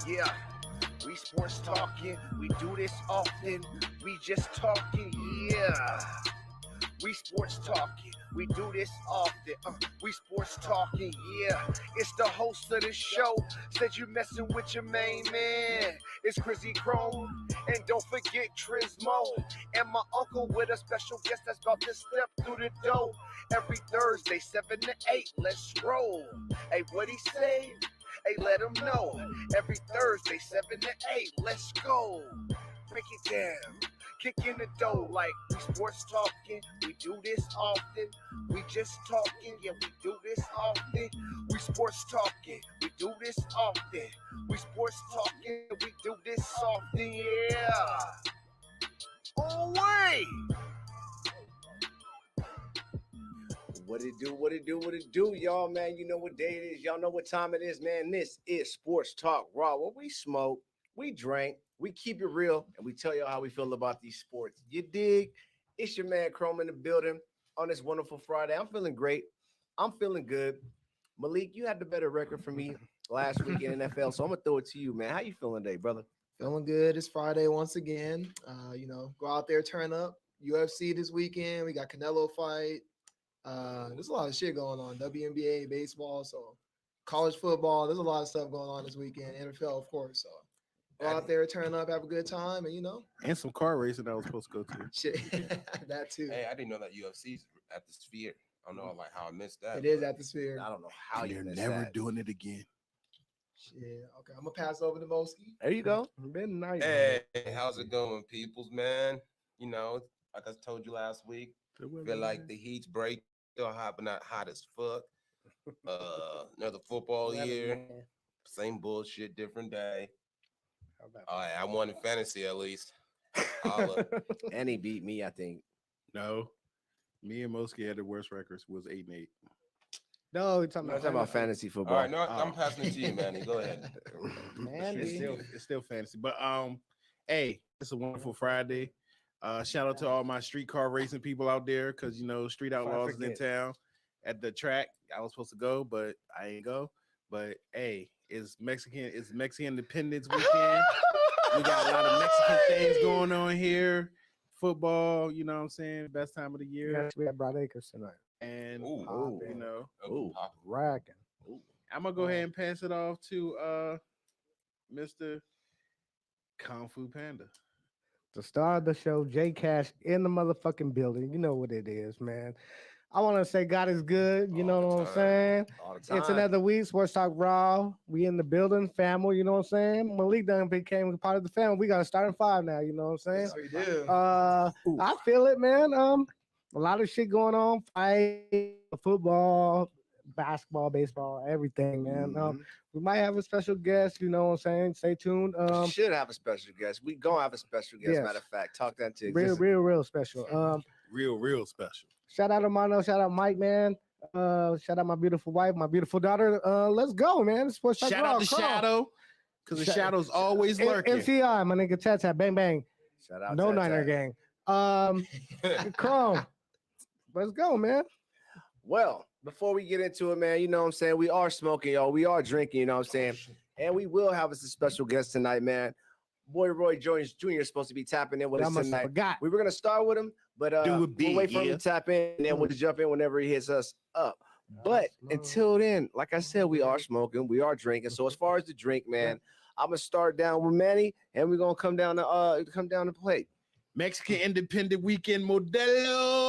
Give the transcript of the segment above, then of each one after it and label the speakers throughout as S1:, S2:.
S1: Yeah, we sports talking. We do this often. We just talking. Yeah, we sports talking. We do this often. We sports talking. Yeah, it's the host of the show. Said you messing with your main man. It's Chrissy Chrome. And don't forget Trismo. And my uncle with a special guest that's about to step through the door. Every Thursday, 7 to 8. Let's roll. Hey, what he say? Hey, let him know. Every Thursday, 7 to 8. Let's go. Break it down. Kick in the dough like we sports talking. We do this often. We just talking. Yeah, we do this often. We sports talking. We do this often. We sports talking. We do this often. Yeah. Oh, wait. What it do, what it do, what it do, y'all, man. You know what day it is. Y'all know what time it is, man. This is Sports Talk Raw, where we smoke, we drink, we keep it real, and we tell y'all how we feel about these sports. You dig? It's your man Chrome in the building on this wonderful Friday. I'm feeling great. I'm feeling good. Malik, you had the better record for me last week in NFL, so I'm gonna throw it to you, man. How you feeling today, brother?
S2: Feeling good. It's Friday once again. Go out there, turn up. UFC this weekend. We got Canelo fight. There's a lot of shit going on. WNBA, baseball, so college football. There's a lot of stuff going on this weekend. NFL, of course. So go out there, turn up, have a good time,
S3: and some car racing that I was supposed to go to.
S2: Shit, that too.
S4: Hey, I didn't know that UFC's at the Sphere. I don't know like how I missed that.
S2: It is at the Sphere.
S1: I don't know how
S3: you're never doing it again.
S2: Shit. Okay, I'm gonna pass over to Moski.
S1: There you go.
S3: Been nice.
S4: Hey, how's it going, peoples, man? Like I told you last week, feel like the heat's break. Still hot, but not hot as fuck. Another football year. Same bullshit, different day. All right, I won in fantasy at least.
S1: And he beat me, I think.
S3: No. Me and Mosky had the worst records. Was 8-8.
S1: No, we're talking about fantasy football.
S4: All right, no, I'm passing it to you, Manny. Go ahead.
S3: It's still fantasy. But hey, it's a wonderful Friday. Shout out to all my streetcar racing people out there, because Street Outlaws is in town at the track. I was supposed to go, but I ain't go. But hey, it's Mexican Independence weekend. We got a lot of Mexican things going on here. Football, you know what I'm saying? Best time of the year.
S5: We have Broad Acres tonight.
S3: And
S5: racking.
S3: I'm gonna go ahead and pass it off to Mr. Kung Fu Panda.
S5: To start the show, J Cash in the motherfucking building. You know what it is, man. I want to say God is good. You know what I'm saying?
S1: All the time.
S5: It's another week. Sports Talk Raw. We in the building, family. You know what I'm saying? Malik done became part of the family. We got to start in 5 now. You know what I'm saying?
S2: Yes, we do.
S5: I feel it, man. A lot of shit going on. Fight, football, basketball, baseball, everything, man. We might have a special guest. You know what I'm saying? Stay tuned.
S1: Should have a special guest. We gonna have a special guest.
S5: Yes.
S1: Matter of fact, talk that to
S5: real special.
S3: Real special.
S5: Shout out to Mono. Shout out Mike, man. Shout out my beautiful wife, my beautiful daughter. Let's go, man.
S3: Shout out to Shadow, because the Shadow's always lurking.
S5: MCI, my nigga Tata, bang bang.
S1: Shout out.
S5: No Niner gang. Chrome. Let's go, man.
S1: Well, before we get into it, man, you know what I'm saying? We are smoking, y'all. We are drinking, you know what I'm saying? And we will have us a special guest tonight, man. Boy Roy Jones Jr. is supposed to be tapping in with us tonight. We were going to start with him, but we'll wait for him to tap in, and then we'll jump in whenever he hits us up. But until then, like I said, we are smoking, we are drinking. So as far as the drink, man, I'm going to start down with Manny, and we're going to come down to plate.
S3: Mexican Independent Weekend Modelo.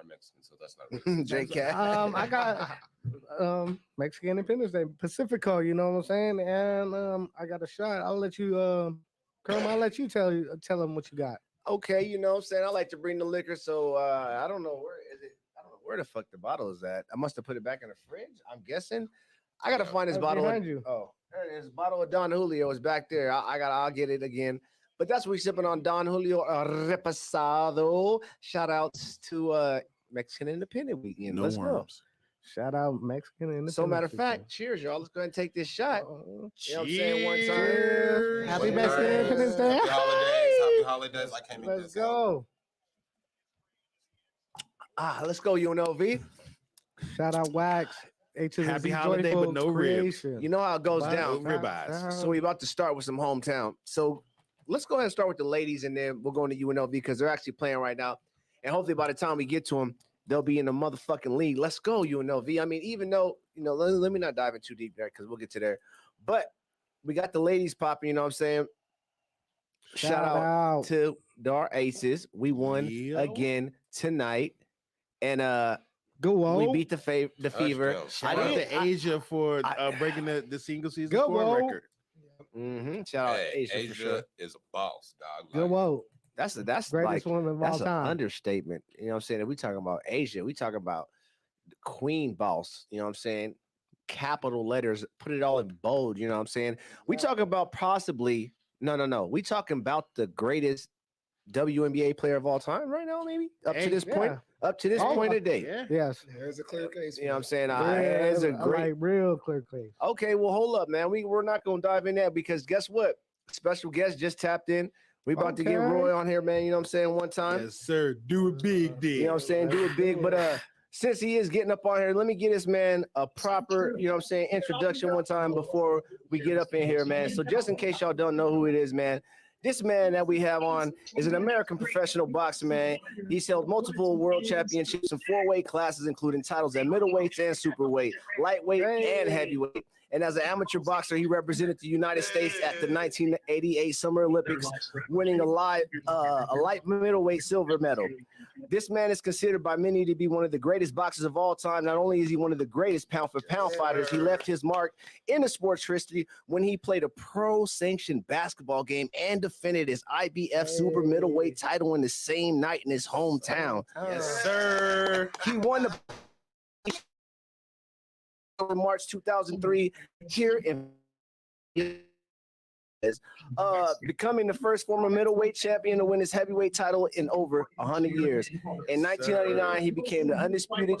S4: Mexican, so that's not really
S1: JK.
S5: I got Mexican Independence Day, Pacifico, you know what I'm saying? And I got a shot. I'll let you Kerm, I'll let you tell them what you got.
S1: Okay, you know what I'm saying? I like to bring the liquor, so I don't know where is it. I don't know where the fuck the bottle is at. I must have put it back in the fridge, I'm guessing. I gotta find this bottle
S5: behind you.
S1: Oh, there it is. Bottle of Don Julio is back there. I'll get it again. But that's what we're sipping on, Don Julio Reposado. Shout outs to Mexican Independent Weekend.
S3: No
S1: Let's
S3: worms.
S1: go.
S5: Shout out Mexican Independence.
S1: So matter of fact, cheers, y'all. Let's go ahead and take this shot. You know what I'm saying? One
S5: Cheers.
S1: time.
S5: Happy Mexican Independence Day.
S4: Happy holidays. Happy holidays. I can't make
S5: Let's
S4: this
S5: go.
S1: Let's go, UNLV.
S5: Shout out Wax. H is
S3: Happy
S5: a
S3: holiday, but
S5: joyful
S3: no ribs.
S5: creation.
S6: You know how it goes
S5: Wow.
S6: down.
S3: No ribeyes.
S6: So we're about to start with some hometown. So let's go ahead and start with the ladies, and then we'll go into UNLV because they're actually playing right now. And hopefully by the time we get to them, they'll be in the motherfucking league. Let's go, UNLV. I mean, even though, let me not dive in too deep there because we'll get to there. But we got the ladies popping, you know what I'm saying? Shout out to our aces. We won again tonight. And we beat the Fever.
S3: Shout out to Asia for breaking the single season score record.
S6: Shout out
S4: Hey,
S6: to Asia for sure.
S4: Asia is a boss, dog.
S5: Go whoa.
S6: That's
S5: greatest one of all
S6: an
S5: time.
S6: understatement. You know what I'm saying? If we talking about Asia, we talking about the queen boss. You know what I'm saying? Capital letters, put it all in bold. You know what I'm saying? We talking about possibly no. We talking about the greatest WNBA player of all time right now, maybe up to this point. Up to this point today.
S3: Yeah.
S5: Yes.
S2: There's a clear case.
S6: You know what I'm saying?
S5: It's
S6: a great,
S5: real clear case.
S6: Okay, well, hold up, man. We're not gonna dive in there because guess what? Special guest just tapped in. We about to get Roy on here, man. You know what I'm saying? One time.
S3: Yes, sir. Do it big,
S6: You know what I'm saying? Do it big. But since he is getting up on here, let me get this man a proper, you know what I'm saying, introduction one time before we get up in here, man. So just in case y'all don't know who it is, man. This man that we have on is an American professional boxer, man. He's held multiple world championships in 4 weight classes, including titles at middleweight and superweight, lightweight and heavyweight. And as an amateur boxer, he represented the United States at the 1988 Summer Olympics, winning a light middleweight silver medal. This man is considered by many to be one of the greatest boxers of all time. Not only is he one of the greatest pound-for-pound fighters, he left his mark in the sports history when he played a pro-sanctioned basketball game and defended his IBF super middleweight title in the same night in his hometown.
S3: Yes, sir.
S6: He won the in March 2003 here in becoming the first former middleweight champion to win his heavyweight title in over 100 years. In 1999, he became the undisputed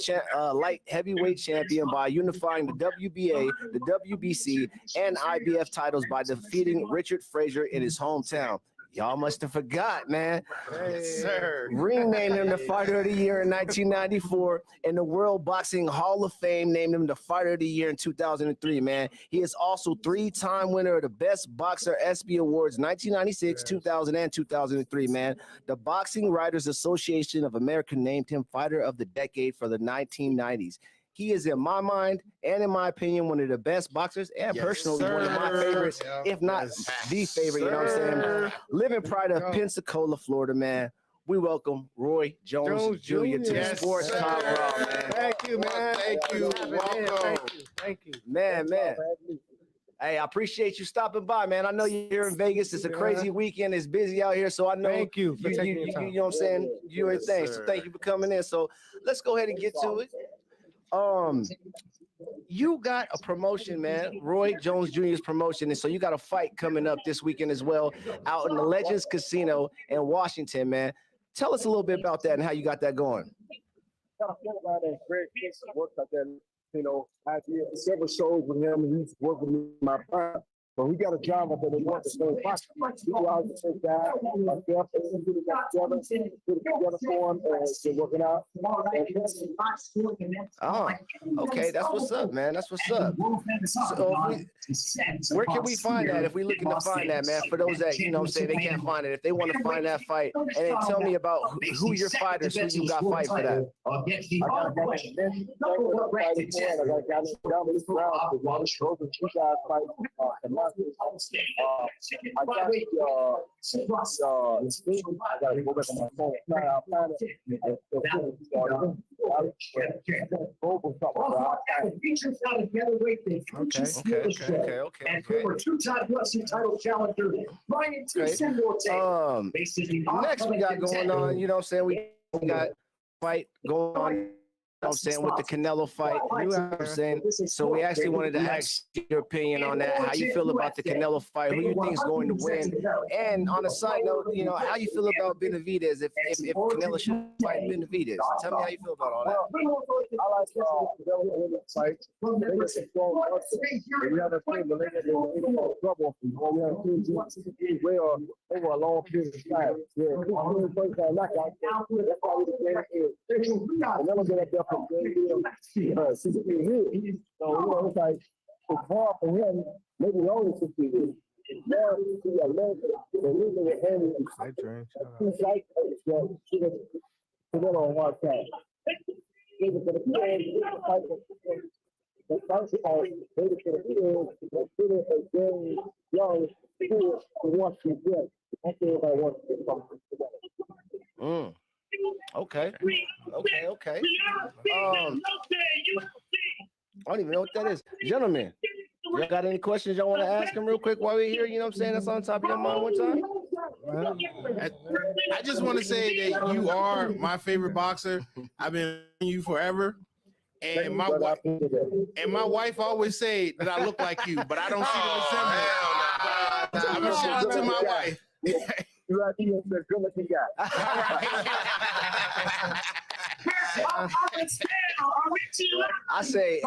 S6: light heavyweight champion by unifying the WBA, the WBC, and IBF titles by defeating Richard Frazier in his hometown. Y'all must have forgot, man.
S3: Yes, sir.
S6: Ring named him the Fighter of the Year in 1994, and the World Boxing Hall of Fame named him the Fighter of the Year in 2003, man. He is also 3-time winner of the Best Boxer ESPY Awards 1996, 2000, and 2003, man. The Boxing Writers Association of America named him Fighter of the Decade for the 1990s. He is, in my mind and in my opinion, one of the best boxers and personally one of my favorites, if not the favorite, you know what I'm saying? Living pride of Pensacola, Florida, man. We welcome Roy Jones Jr. to the Sports Talk Raw, man.
S5: Thank you, man.
S3: Thank you. Welcome.
S5: Thank you.
S6: Man. Hey, I appreciate you stopping by, man. I know you're here in Vegas. It's a crazy weekend. It's busy out here, so I know
S5: Thank you for taking your time.
S6: You know what I'm saying? You and things. So thank you for coming in. So let's go ahead and get to it. You got a promotion, man. Roy Jones Jr.'s promotion, and so you got a fight coming up this weekend as well, out in the Legends Casino in Washington, man. Tell us a little bit about that and how you got that going.
S7: I did several shows with him, and he's working with me in my prime. But we got a job up there that wants to stay fast. We go out and take that, together for him, and working out.
S6: Oh, okay, that's what's up, man. That's what's up. So where can we find that if we're looking to find that, man? For those that, you know what I'm saying, they can't find it. If they want to find that fight, and then tell me about who your fighters, who you got fight for that.
S7: I gotta go back on my phone.
S6: Okay.
S8: And former 2-time UFC title challenger Ryan
S6: Next we got going on, you know what I'm saying? We got fight going on. You know what I'm saying, with the Canelo fight, you know what I'm saying? So we actually wanted to ask your opinion on that. How you feel about the Canelo fight? Who you think is going to win? And on a side note, you know, how you feel about Benavidez if Canelo should fight Benavidez? Tell me how you feel about all that.
S7: I like Canelo fight. We haven't seen the nigga trouble. We haven't seen well over a long period of time. Yeah, first time knockout. That's why we Canelo get up there it's like it's hard for him. Maybe only 60 years. Now, see, I love the reason with him. He's like Canelo on hard time. Even for the the first part, maybe for the field, consider a very young kid who wants to get. I think I want to get something together.
S6: Okay. I don't even know what that is. Gentlemen, y'all got any questions y'all want to ask him real quick while we're here? You know what I'm saying? That's on top of your mind one time.
S3: I just want to say that you are my favorite boxer. I've been you forever. And my wife always say that I look like you, but I don't see the resemblance. I'm a shout out to my wife.
S7: You are the good looking guy.
S6: I say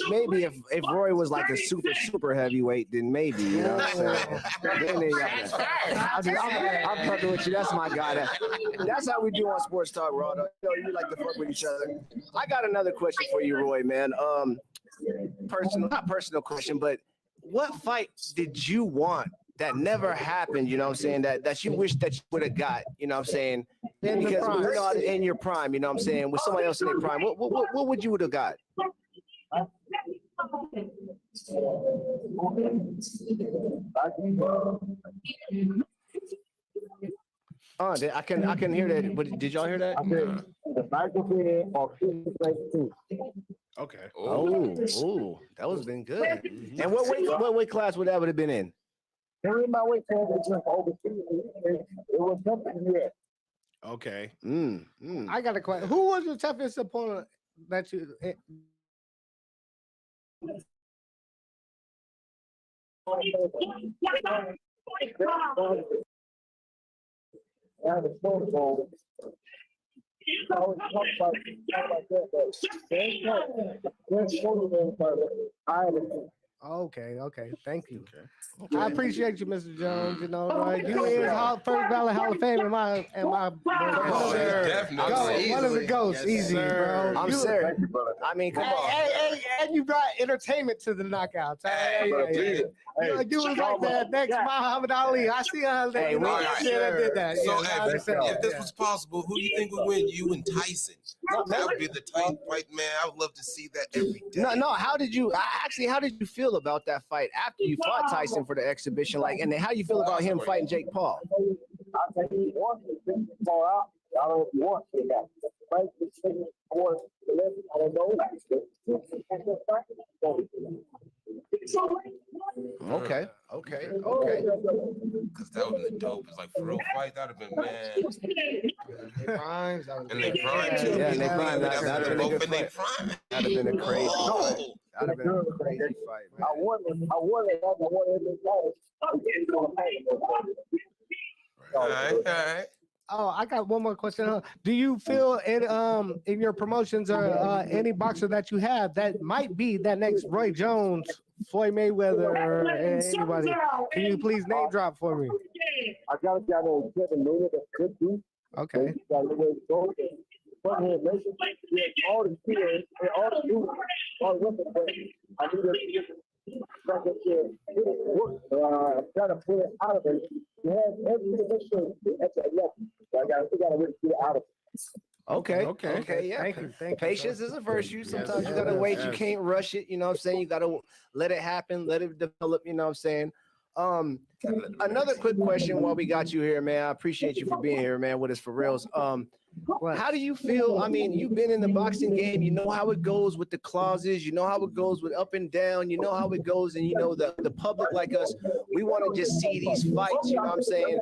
S6: maybe if Roy was like a super heavyweight, then maybe, you know what I'm saying? I'm fucking with you. That's my guy. That's how we do on Sports Talk, Raw. You know, you like to fuck with each other. I got another question for you, Roy, man. Not personal question, but what fight did you want that never happened, you know what I'm saying, that you wish that you would have got, you know what I'm saying? Because we're not in your prime, you know what I'm saying, with somebody else in their prime, what would you would have got? I can hear that. But did y'all hear that?
S3: Okay.
S6: Oh, that was been good. And what weight class would that would have been in?
S7: My weight class was it was something yet.
S3: Okay.
S5: I got a question. Who was the toughest opponent that you? Okay. Thank you. Okay. I appreciate you, Mr. Jones. You know, you is first ballot Hall of Fame in my
S6: One
S5: of the ghosts.
S6: Yes,
S5: easy,
S6: sir.
S5: bro.
S6: I'm serious. I mean, come on.
S5: Hey, and you brought entertainment to the knockouts. You was like the next Muhammad Ali. I see how they did that.
S4: So if this was possible, who do you think would win? You and Tyson? That would be the tight fight, man. I would love to see that every day.
S6: No. How did you feel about that fight after you fought Tyson for the exhibition? Like, and then how you feel about him fighting Jake Paul?
S7: I think he wants to take Paul out. I don't want to do that. Fight the second or I don't know.
S6: Okay.
S4: Because that would have been dope. It's like for real fight. That would have been, man. And they prime too.
S6: Yeah, and they prime.
S4: That would have been a good fight.
S6: That'd have been a crazy fight. That'd have been a crazy fight, man.
S7: I won every
S4: All right.
S5: Oh, I got one more question. Do you feel in your promotions or any boxer that you have that might be that next Roy Jones, Floyd Mayweather, or anybody? Can you please name drop for me?
S7: I got a guy named Kevin Miller that could be.
S5: Okay.
S7: All the fears and all the dudes, all the weapons, but I need to try to pull it out of it. You have everything at that level. So I got to really get it out of it.
S6: Okay. Yeah.
S5: Thank you.
S6: Patience is a virtue. Sometimes you gotta wait. You can't rush it. You know what I'm saying? You gotta let it happen, let it develop. You know what I'm saying? Another quick question while we got you here, man. I appreciate you for being here, man, with us for reals. How do you feel? I mean, you've been in the boxing game. You know how it goes with the clauses. You know how it goes with up and down. You know how it goes, and you know the public like us. We want to just see these fights. You know what I'm saying?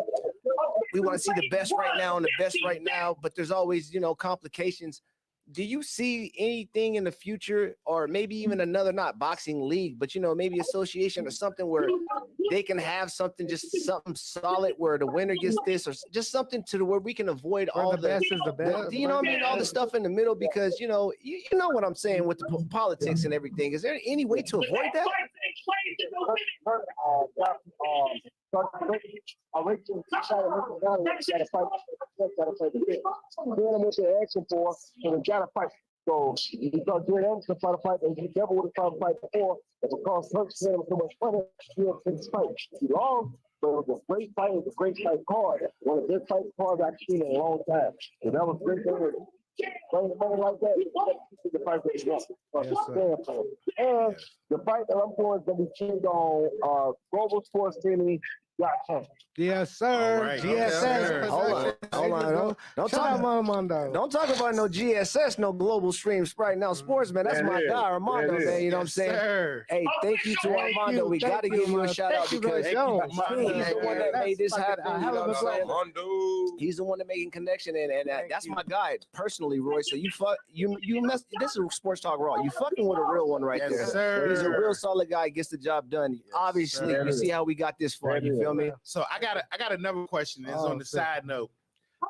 S6: We want to see the best right now and the best right now. But there's always, complications. Do you see anything in the future, or maybe even another, not boxing league, but maybe association or something where they can have something, just something solid where the winner gets this, or just something to where we can avoid all the
S5: best is the best.
S6: you know what I mean, all the stuff in the middle, because you know what I'm saying with the politics and everything. Is there any way to avoid that?
S7: So because Jordan Anderson tried to fight, and he never would have tried to fight before, but because Hurt spent him so much money, he had to fight. He lost, but it was a great fight. It was a great fight card. One of the best fight cards I've seen in a long time. So that was great. Bring the money like that, the fight that he won. And the fight that I'm doing is going to be tuned on Global Sports Streaming.
S5: Yes, sir.
S3: Right.
S5: GSS.
S6: Hold on. Don't talk about no GSS, no global streams right now. Sports, man. That's my guy, Armando, man. You know what I'm saying?
S3: Sir.
S6: Hey, thank you to Armando. We got to give you a shout out because he's the one that made this happen. You know what I'm saying? He's the one that making connection, and that's my guy personally, Roy. So you mess. This is Sports Talk Raw. You fucking with a real one right there.
S3: Sir.
S6: He's a real solid guy. Gets the job done. Obviously, you see how we got this far. You feel me?
S3: So I got another question. It's on the side note.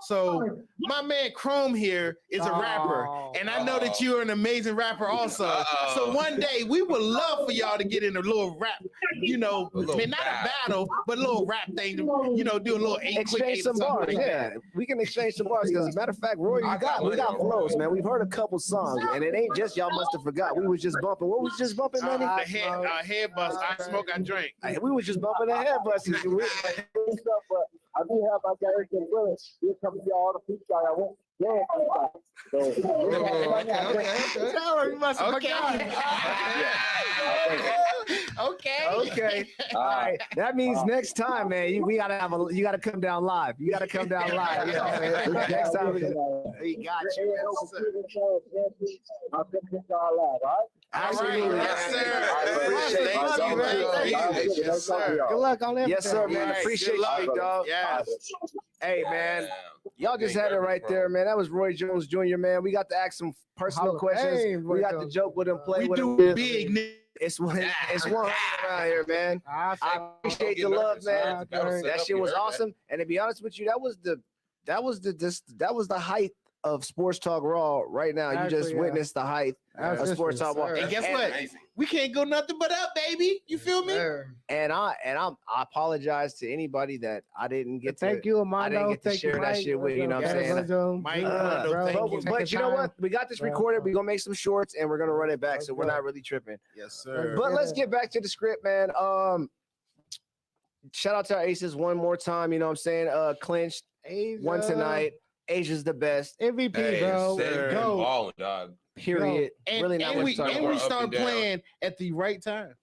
S3: So my man Chrome here is a rapper, and I know that you're an amazing rapper also. So one day we would love for y'all to get in a little rap, not a battle, but a little rap thing. Do a little
S6: exchange some bars. Yeah, we can exchange some bars. Because as a matter of fact, Roy, we got flows, man. We've heard a couple songs, and it ain't just y'all must have forgot. We was just bumping. What was just bumping, man?
S3: The head bust. I smoke. I drink.
S6: We was just bumping the head bust.
S7: I do have my guy Eric Willis. He'll come to y'all the freestyle I want.
S6: Okay. All right. That means next time, man, you gotta come down live. You gotta come down live. Next time we got you.
S7: I'll come to y'all live, all right?
S6: Absolutely.
S3: Yes, sir.
S6: I appreciate you.
S3: Yes, sir.
S5: Good luck on that.
S6: Yes, sir, man. Appreciate you, big dog.
S3: Yes.
S6: Hey, man. Y'all just had it right there, man. That was Roy Jones Jr., man. We got to ask some personal questions.
S5: Hey,
S6: we got to joke with him, play
S3: We
S6: with
S3: do
S6: him.
S3: big.
S6: It's 100 around here, man. I appreciate the love, man. That shit was awesome. And to be honest with you, that was the height of Sports Talk Raw right now. You just witnessed the height of Sports Talk Raw.
S3: And guess what? We can't go nothing but up, baby. You feel me?
S6: And I apologize to anybody that I didn't get to.
S5: Thank you, Armando.
S6: I didn't get to share that shit with you. Know what I'm saying? But you know what? We got this recorded. We're gonna make some shorts and we're gonna run it back. So we're not really tripping.
S3: Yes, sir.
S6: But let's get back to the script, man. Shout out to our aces one more time. You know what I'm saying? Clinched one tonight. Asia's the best.
S5: MVP, bro.
S4: Go. Balling, dog.
S6: Period.
S3: And we start playing at the right time.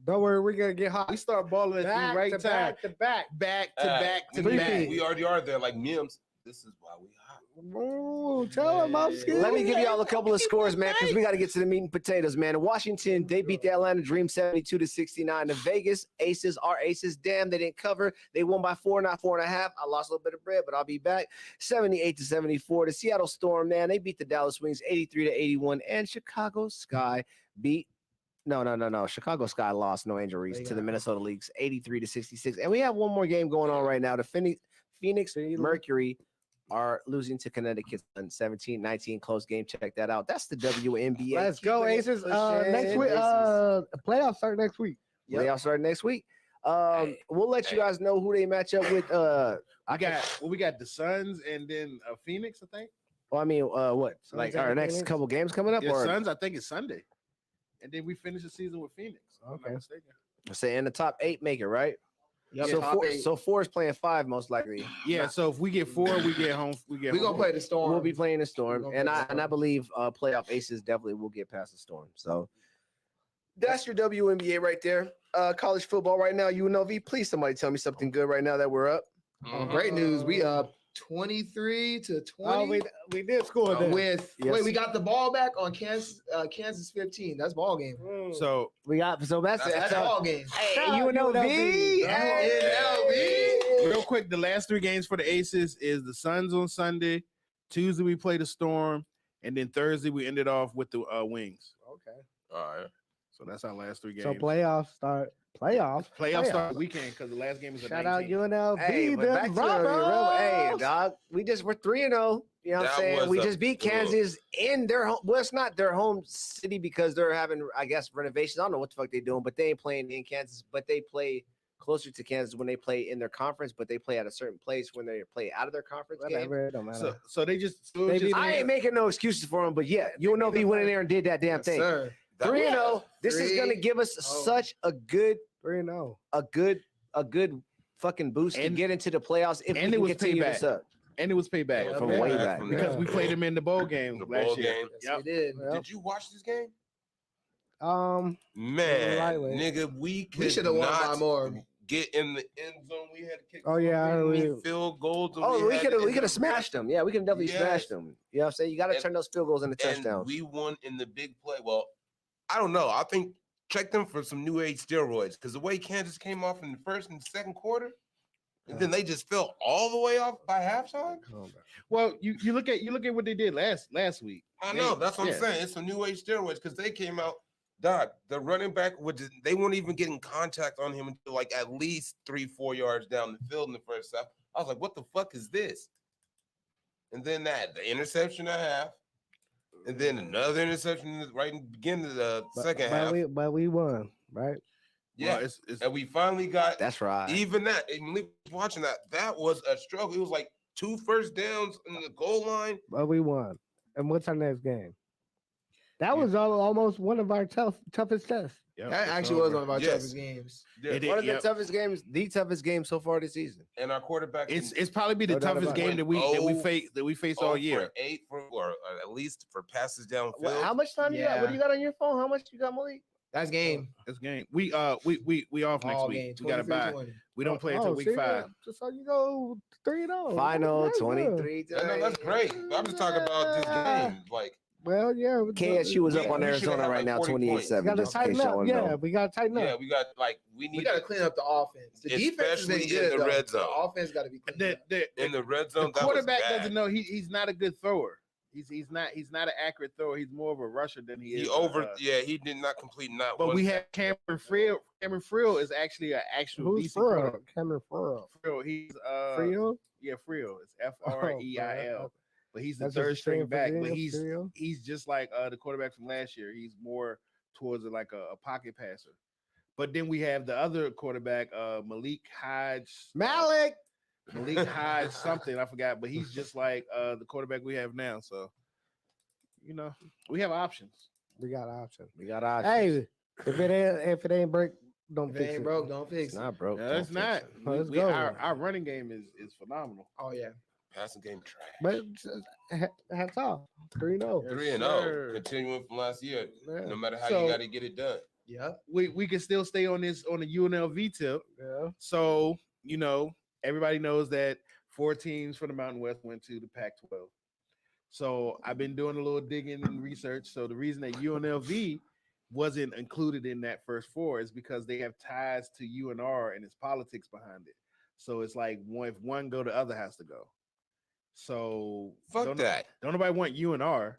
S5: Don't worry, we're gonna get hot.
S3: We start balling at the right time. Back to back.
S4: We already are there like Mims. This is why we hot.
S5: Ooh, tell him I'm scared.
S6: Let me give y'all a couple of scores, man, because we got to get to the meat and potatoes, man. Washington, they beat the Atlanta Dream 72-69. The Vegas Aces are Aces. Damn, they didn't cover. They won by 4, not 4.5. I lost a little bit of bread, but I'll be back. 78-74. The Seattle Storm, man, they beat the Dallas Wings 83-81. And Chicago Sky beat No. Chicago Sky lost, no injuries, to the Minnesota Lynx 83-66. And we have one more game going on right now. The Phoenix Mercury are losing to Connecticut 17-19. Close game. Check that out. That's the WNBA.
S5: Let's go, Aces. Next week, playoffs start next week.
S6: Playoffs start next week. We'll let you guys know who they match up with.
S3: We got the Suns and then Phoenix, I think.
S6: Well, I mean, what? Like our next couple games coming up?
S3: Yeah,
S6: or
S3: Suns, I think it's Sunday. And then we finish the season with Phoenix. Okay.
S6: Say in the top 8 make it, right?
S2: Yep.
S6: So 4 is playing 5 most likely.
S3: Yeah. So if we get 4, we get home. We're
S2: gonna play the Storm.
S6: We'll be playing the Storm, and I believe playoff Aces definitely will get past the Storm. So that's your WNBA right there. College football right now. UNLV. Please, somebody tell me something good right now that we're up.
S2: Great news. We up 23-20.
S5: We did score there.
S2: Wait, we got the ball back on Kansas 15. That's ball game.
S3: So
S6: that's
S2: ball game.
S6: Hey, UNLV.
S3: Real quick, the last 3 games for the Aces is the Suns on Sunday. Tuesday we play the Storm, and then Thursday we ended off with the Wings.
S5: Okay.
S4: All right.
S3: So that's our last 3 games.
S5: So playoffs start. Playoffs
S3: start weekend because the last game is a
S5: Shout out
S3: 19.
S5: UNLV.
S6: Hey, hey, dog. We're 3-0. You know what I'm saying? We just beat Kansas in their home. Well, it's not their home city because they're having, I guess, renovations. I don't know what the fuck they're doing, but they ain't playing in Kansas. But they play closer to Kansas when they play in their conference, but they play at a certain place when they play out of their conference game.
S5: Whatever, it don't matter.
S3: So they just. So
S5: They
S3: it's just
S5: beat
S6: I ain't making no excuses for them, but yeah, UNLV went in there and did that damn
S2: Yes,
S6: thing.
S2: sir.
S6: 3-0. This is gonna give us
S2: 3-0.
S6: such a good
S5: 3-0.
S6: a good fucking boost to
S3: And-
S6: get into the playoffs if we
S3: and it
S6: can
S3: was
S6: continue
S3: payback.
S6: this up.
S3: and it was payback
S2: Yeah,
S6: From
S2: yeah.
S6: way back.
S3: because we played them in the bowl game
S4: The
S3: last
S4: bowl
S3: year.
S4: game.
S2: Yes, we did.
S5: Yep.
S4: Did you watch this game?
S5: Lightweight.
S4: Man, nigga, we could
S2: should have won by
S4: not
S2: more.
S4: get in the end zone. We had to kick
S5: Oh, yeah, I
S4: so many
S5: really-
S4: field goals. and
S6: Oh, we
S4: had
S6: could
S4: to
S6: have
S4: end up-
S6: smashed them. Yeah, we could have definitely
S4: Yes.
S6: smashed them. You know what I'm saying? You got to
S4: And-
S6: turn those field goals into
S4: And
S6: touchdowns.
S4: we won in the big play. Well, I don't know. I think check them for some new age steroids because the way Kansas came off in the first and second quarter, and then they just fell all the way off by halftime.
S3: Well, you look at what they did last week.
S4: I know. That's what
S3: yeah.
S4: I'm saying. It's some new age steroids because they came out. Dog, the running back they weren't even getting contact on him until like at least 3-4 yards down the field in the first half. I was like, what the fuck is this? And then the interception at half, and then another interception right in the beginning of the second half.
S5: But we won, right?
S4: Yeah,
S3: Well, it's
S4: and we finally got
S6: That's right.
S4: even that. And Malik was watching that was a struggle. It was like 2 first downs in the goal line.
S5: But we won. And what's our next game? That was almost one of our toughest tests.
S3: Yep,
S2: That
S3: it's
S2: actually was
S3: over.
S2: one of our
S4: Yes.
S2: toughest games.
S4: Yeah.
S3: It is.
S6: One of the
S3: Yep.
S6: toughest games, the toughest game so far this season.
S4: And our quarterback
S3: It's probably be the
S6: No doubt
S3: toughest
S6: about
S3: game
S4: it.
S3: that we faced all year.
S4: 8 or at least for passes downfield.
S6: Well, how much time you got? What do you got on your phone? How much you got, Malik?
S2: That's game.
S3: This game. We off next
S2: All
S3: week.
S2: game.
S3: We gotta buy.
S2: 23-20.
S3: We don't play until week 5.
S5: So you go 3-0.
S6: Final
S5: That's good.
S6: 23.
S4: Yeah, no, that's great. I'm just talking about this game. Like,
S5: Well, yeah.
S6: KSU was up on
S4: we should've
S6: Arizona
S4: had
S6: right
S4: like
S6: now,
S4: 40 points.
S6: 28-7.
S5: We got to
S6: just in case
S5: tighten
S6: y'all
S5: up.
S6: wanna
S5: Yeah,
S6: know.
S5: we got to tighten
S4: yeah,
S5: up.
S4: we got we
S2: We
S4: need
S2: got to clean up the offense. The defense has been
S4: Especially in
S2: good
S4: the
S2: though.
S4: red zone.
S2: The offense got to be cleaned up.
S4: in the red zone.
S3: The
S4: that was
S3: quarterback
S4: bad.
S3: doesn't know he's not a good thrower. He's not an accurate thrower. He's more of a rusher than he is.
S4: He did not complete not
S3: But
S4: one.
S3: we have Cameron Friel. Cameron Friel is actually an actual
S5: Who's
S3: decent
S5: Furrow?
S3: quarterback.
S5: Cameron Furrow.
S3: Friel. He's
S5: Frio?
S3: yeah, Friel. It's Freil. But he's the
S5: That's
S3: third
S5: just a
S3: string
S5: shame for
S3: back.
S5: being
S3: But
S5: a
S3: he's
S5: Frio?
S3: he's just like the quarterback from last year. He's more towards like a pocket passer. But then we have the other quarterback, Malik Hodge.
S5: Malik.
S3: Malik Hodge something, I forgot, but he's just like the quarterback we have now. So, we have options.
S5: We got options.
S6: We got options.
S5: Hey, if it ain't break, don't
S2: If
S5: fix
S2: it ain't
S5: it.
S2: broke, don't fix
S6: It's
S2: it.
S6: not broke.
S3: No,
S6: don't
S3: it's
S6: fix
S3: not.
S6: it.
S5: Let's go.
S3: Our running game is phenomenal.
S2: Oh yeah.
S4: passing game trash.
S5: But hats off. 3-0.
S4: 3-0,
S3: sir.
S4: continuing from last year.
S5: Yeah.
S4: No matter how
S3: So-
S4: you got to get it done.
S2: Yeah.
S3: We can still stay on the UNLV tip.
S5: Yeah.
S3: So, everybody knows that 4 teams from the Mountain West went to the Pac-12. So I've been doing a little digging and research. So the reason that UNLV wasn't included in that first 4 is because they have ties to UNR and its politics behind it. So it's like if one go, the other has to go. So
S4: Fuck that.
S3: Don't nobody want UNR.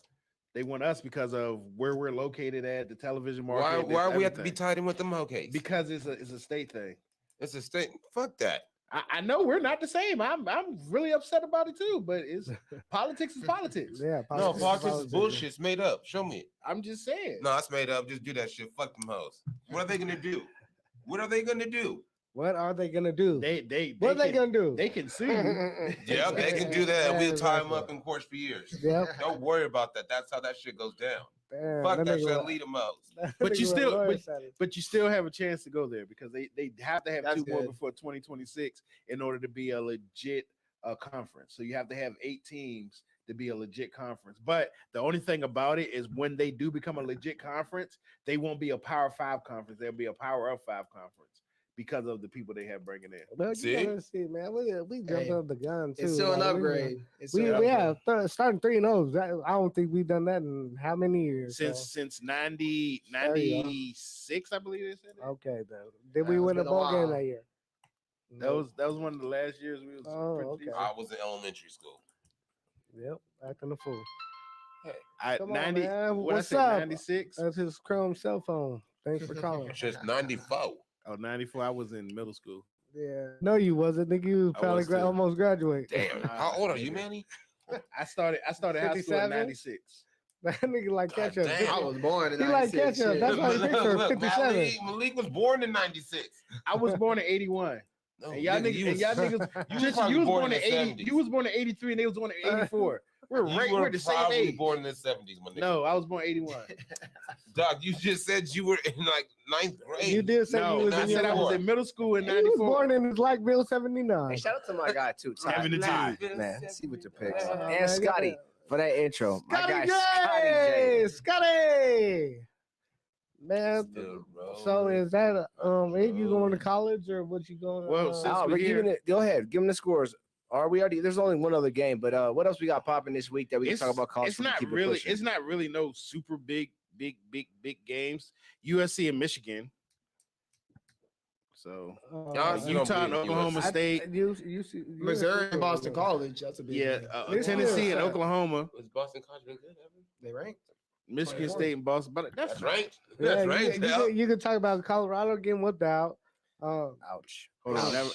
S3: They want us because of where we're located at, the television market.
S4: Why we have to be
S3: everything.
S4: tied in with them Hokies?
S3: Because it's a state thing.
S4: It's a state. Fuck that.
S3: I know we're not the same. I'm really upset about it too, but it's politics is politics.
S5: Yeah.
S4: No, politics is bullshit. It's made up. Show me it.
S3: I'm just saying.
S4: No, it's made up. Just do that shit. Fuck them hoes. What are they gonna do? What are they gonna do?
S5: What are they gonna do?
S3: What
S5: are they gonna do?
S3: They can sue you.
S4: Yeah, they can do that. And we'll tie them
S5: Exactly.
S4: up in court for years.
S5: Yep.
S4: Don't worry about that. That's how that shit goes down.
S5: Damn,
S4: Fuck that
S5: nigga
S4: shit.
S5: wa-
S4: Lead them hoes.
S5: that
S3: But you
S5: nigga
S3: still-
S5: was lawyer status.
S3: But you still have a chance to go there because they have to have
S2: That's
S3: 2 more
S2: good.
S3: before 2026 in order to be a legit conference. So you have to have 8 teams to be a legit conference. But the only thing about it is when they do become a legit conference, they won't be a Power 5 conference. They'll be a Power of 5 conference because of the people they have bringing in.
S5: But
S4: See?
S5: you gotta see, man. We jumped
S2: Hey,
S5: up the gun too.
S2: It's still an
S5: like,
S2: upgrade. It's
S5: We
S2: still an
S5: yeah,
S2: upgrade.
S5: starting 3-0. I don't think we've done that in how many years?
S3: Since 96, I believe they said it.
S5: Okay, then. Did we
S2: It's
S5: win a
S2: been a
S5: ball game
S2: while.
S5: that year?
S3: That was one of the last years we was
S5: Oh,
S3: pretty
S5: okay.
S3: decent.
S4: I was in elementary school.
S5: Yep, acting a fool.
S3: I
S5: Come on,
S3: 90
S5: man.
S3: what
S5: What's
S3: I said,
S5: up?
S3: 96.
S5: That's his Chrome cell phone. Thanks for calling.
S4: Just 94.
S3: Oh, 94. I was in middle school.
S5: Yeah. No, you wasn't. Nigga, you was
S4: I
S5: probably
S4: was too.
S5: almost graduate.
S4: Damn. How old are you, Manny?
S3: I started high school in
S5: 57?
S3: 96.
S5: That nigga like
S4: God
S5: ketchup.
S4: damn.
S2: I was born in
S5: He like
S2: 96.
S5: ketchup.
S2: shit.
S5: That's why he picture
S4: Look,
S5: 57.
S4: Malik was born in 96.
S3: I was born in 81.
S4: No,
S3: And y'all
S4: nigga,
S3: niggas, Tristan,
S4: probably
S3: you was
S4: born
S3: born
S4: in
S3: in
S4: the
S3: 80.
S4: 70s.
S3: You was born in 83, and they was born in 84. We're the same
S4: probably
S3: age.
S4: born in the 70s, my nigga.
S3: No, I was born 81.
S4: Doc, you just said you were in like 9th grade.
S5: You did say
S3: No,
S5: you was
S3: I
S5: in
S3: said I
S5: your
S3: was
S5: life.
S3: in middle school in
S5: He was
S3: 94.
S5: born in Blackville 79.
S6: Hey, shout out to my guy too, Ty.
S3: 72.
S6: Ty, man. See what your picks.
S5: man,
S6: And Scotty for that intro. My
S5: Scotty
S6: guy,
S5: J! Scotty! Man,
S4: Still, bro.
S5: so is that ain't you going to college or what you going?
S3: Well, since
S6: Oh,
S3: we
S6: we're
S3: here,
S6: giving it. Go ahead, give them the scores. Are we already? There's only one other game, but what else we got popping this week that we can talk about? College
S3: it's
S6: football,
S3: not
S6: keep it
S3: really.
S6: pushing?
S3: It's not really no super big games. USC and Michigan. So Utah and Oklahoma State.
S2: Missouri and Boston College. That's a big
S3: Yeah,
S2: game.
S3: Tennessee and Oklahoma.
S4: Was Boston College been good ever?
S2: They ranked.
S3: Michigan
S2: 24.
S3: State and Boston. But
S4: That's right.
S5: Yeah,
S4: That's right.
S5: you can talk about Colorado getting whipped out.
S6: Ouch.
S3: Hold on.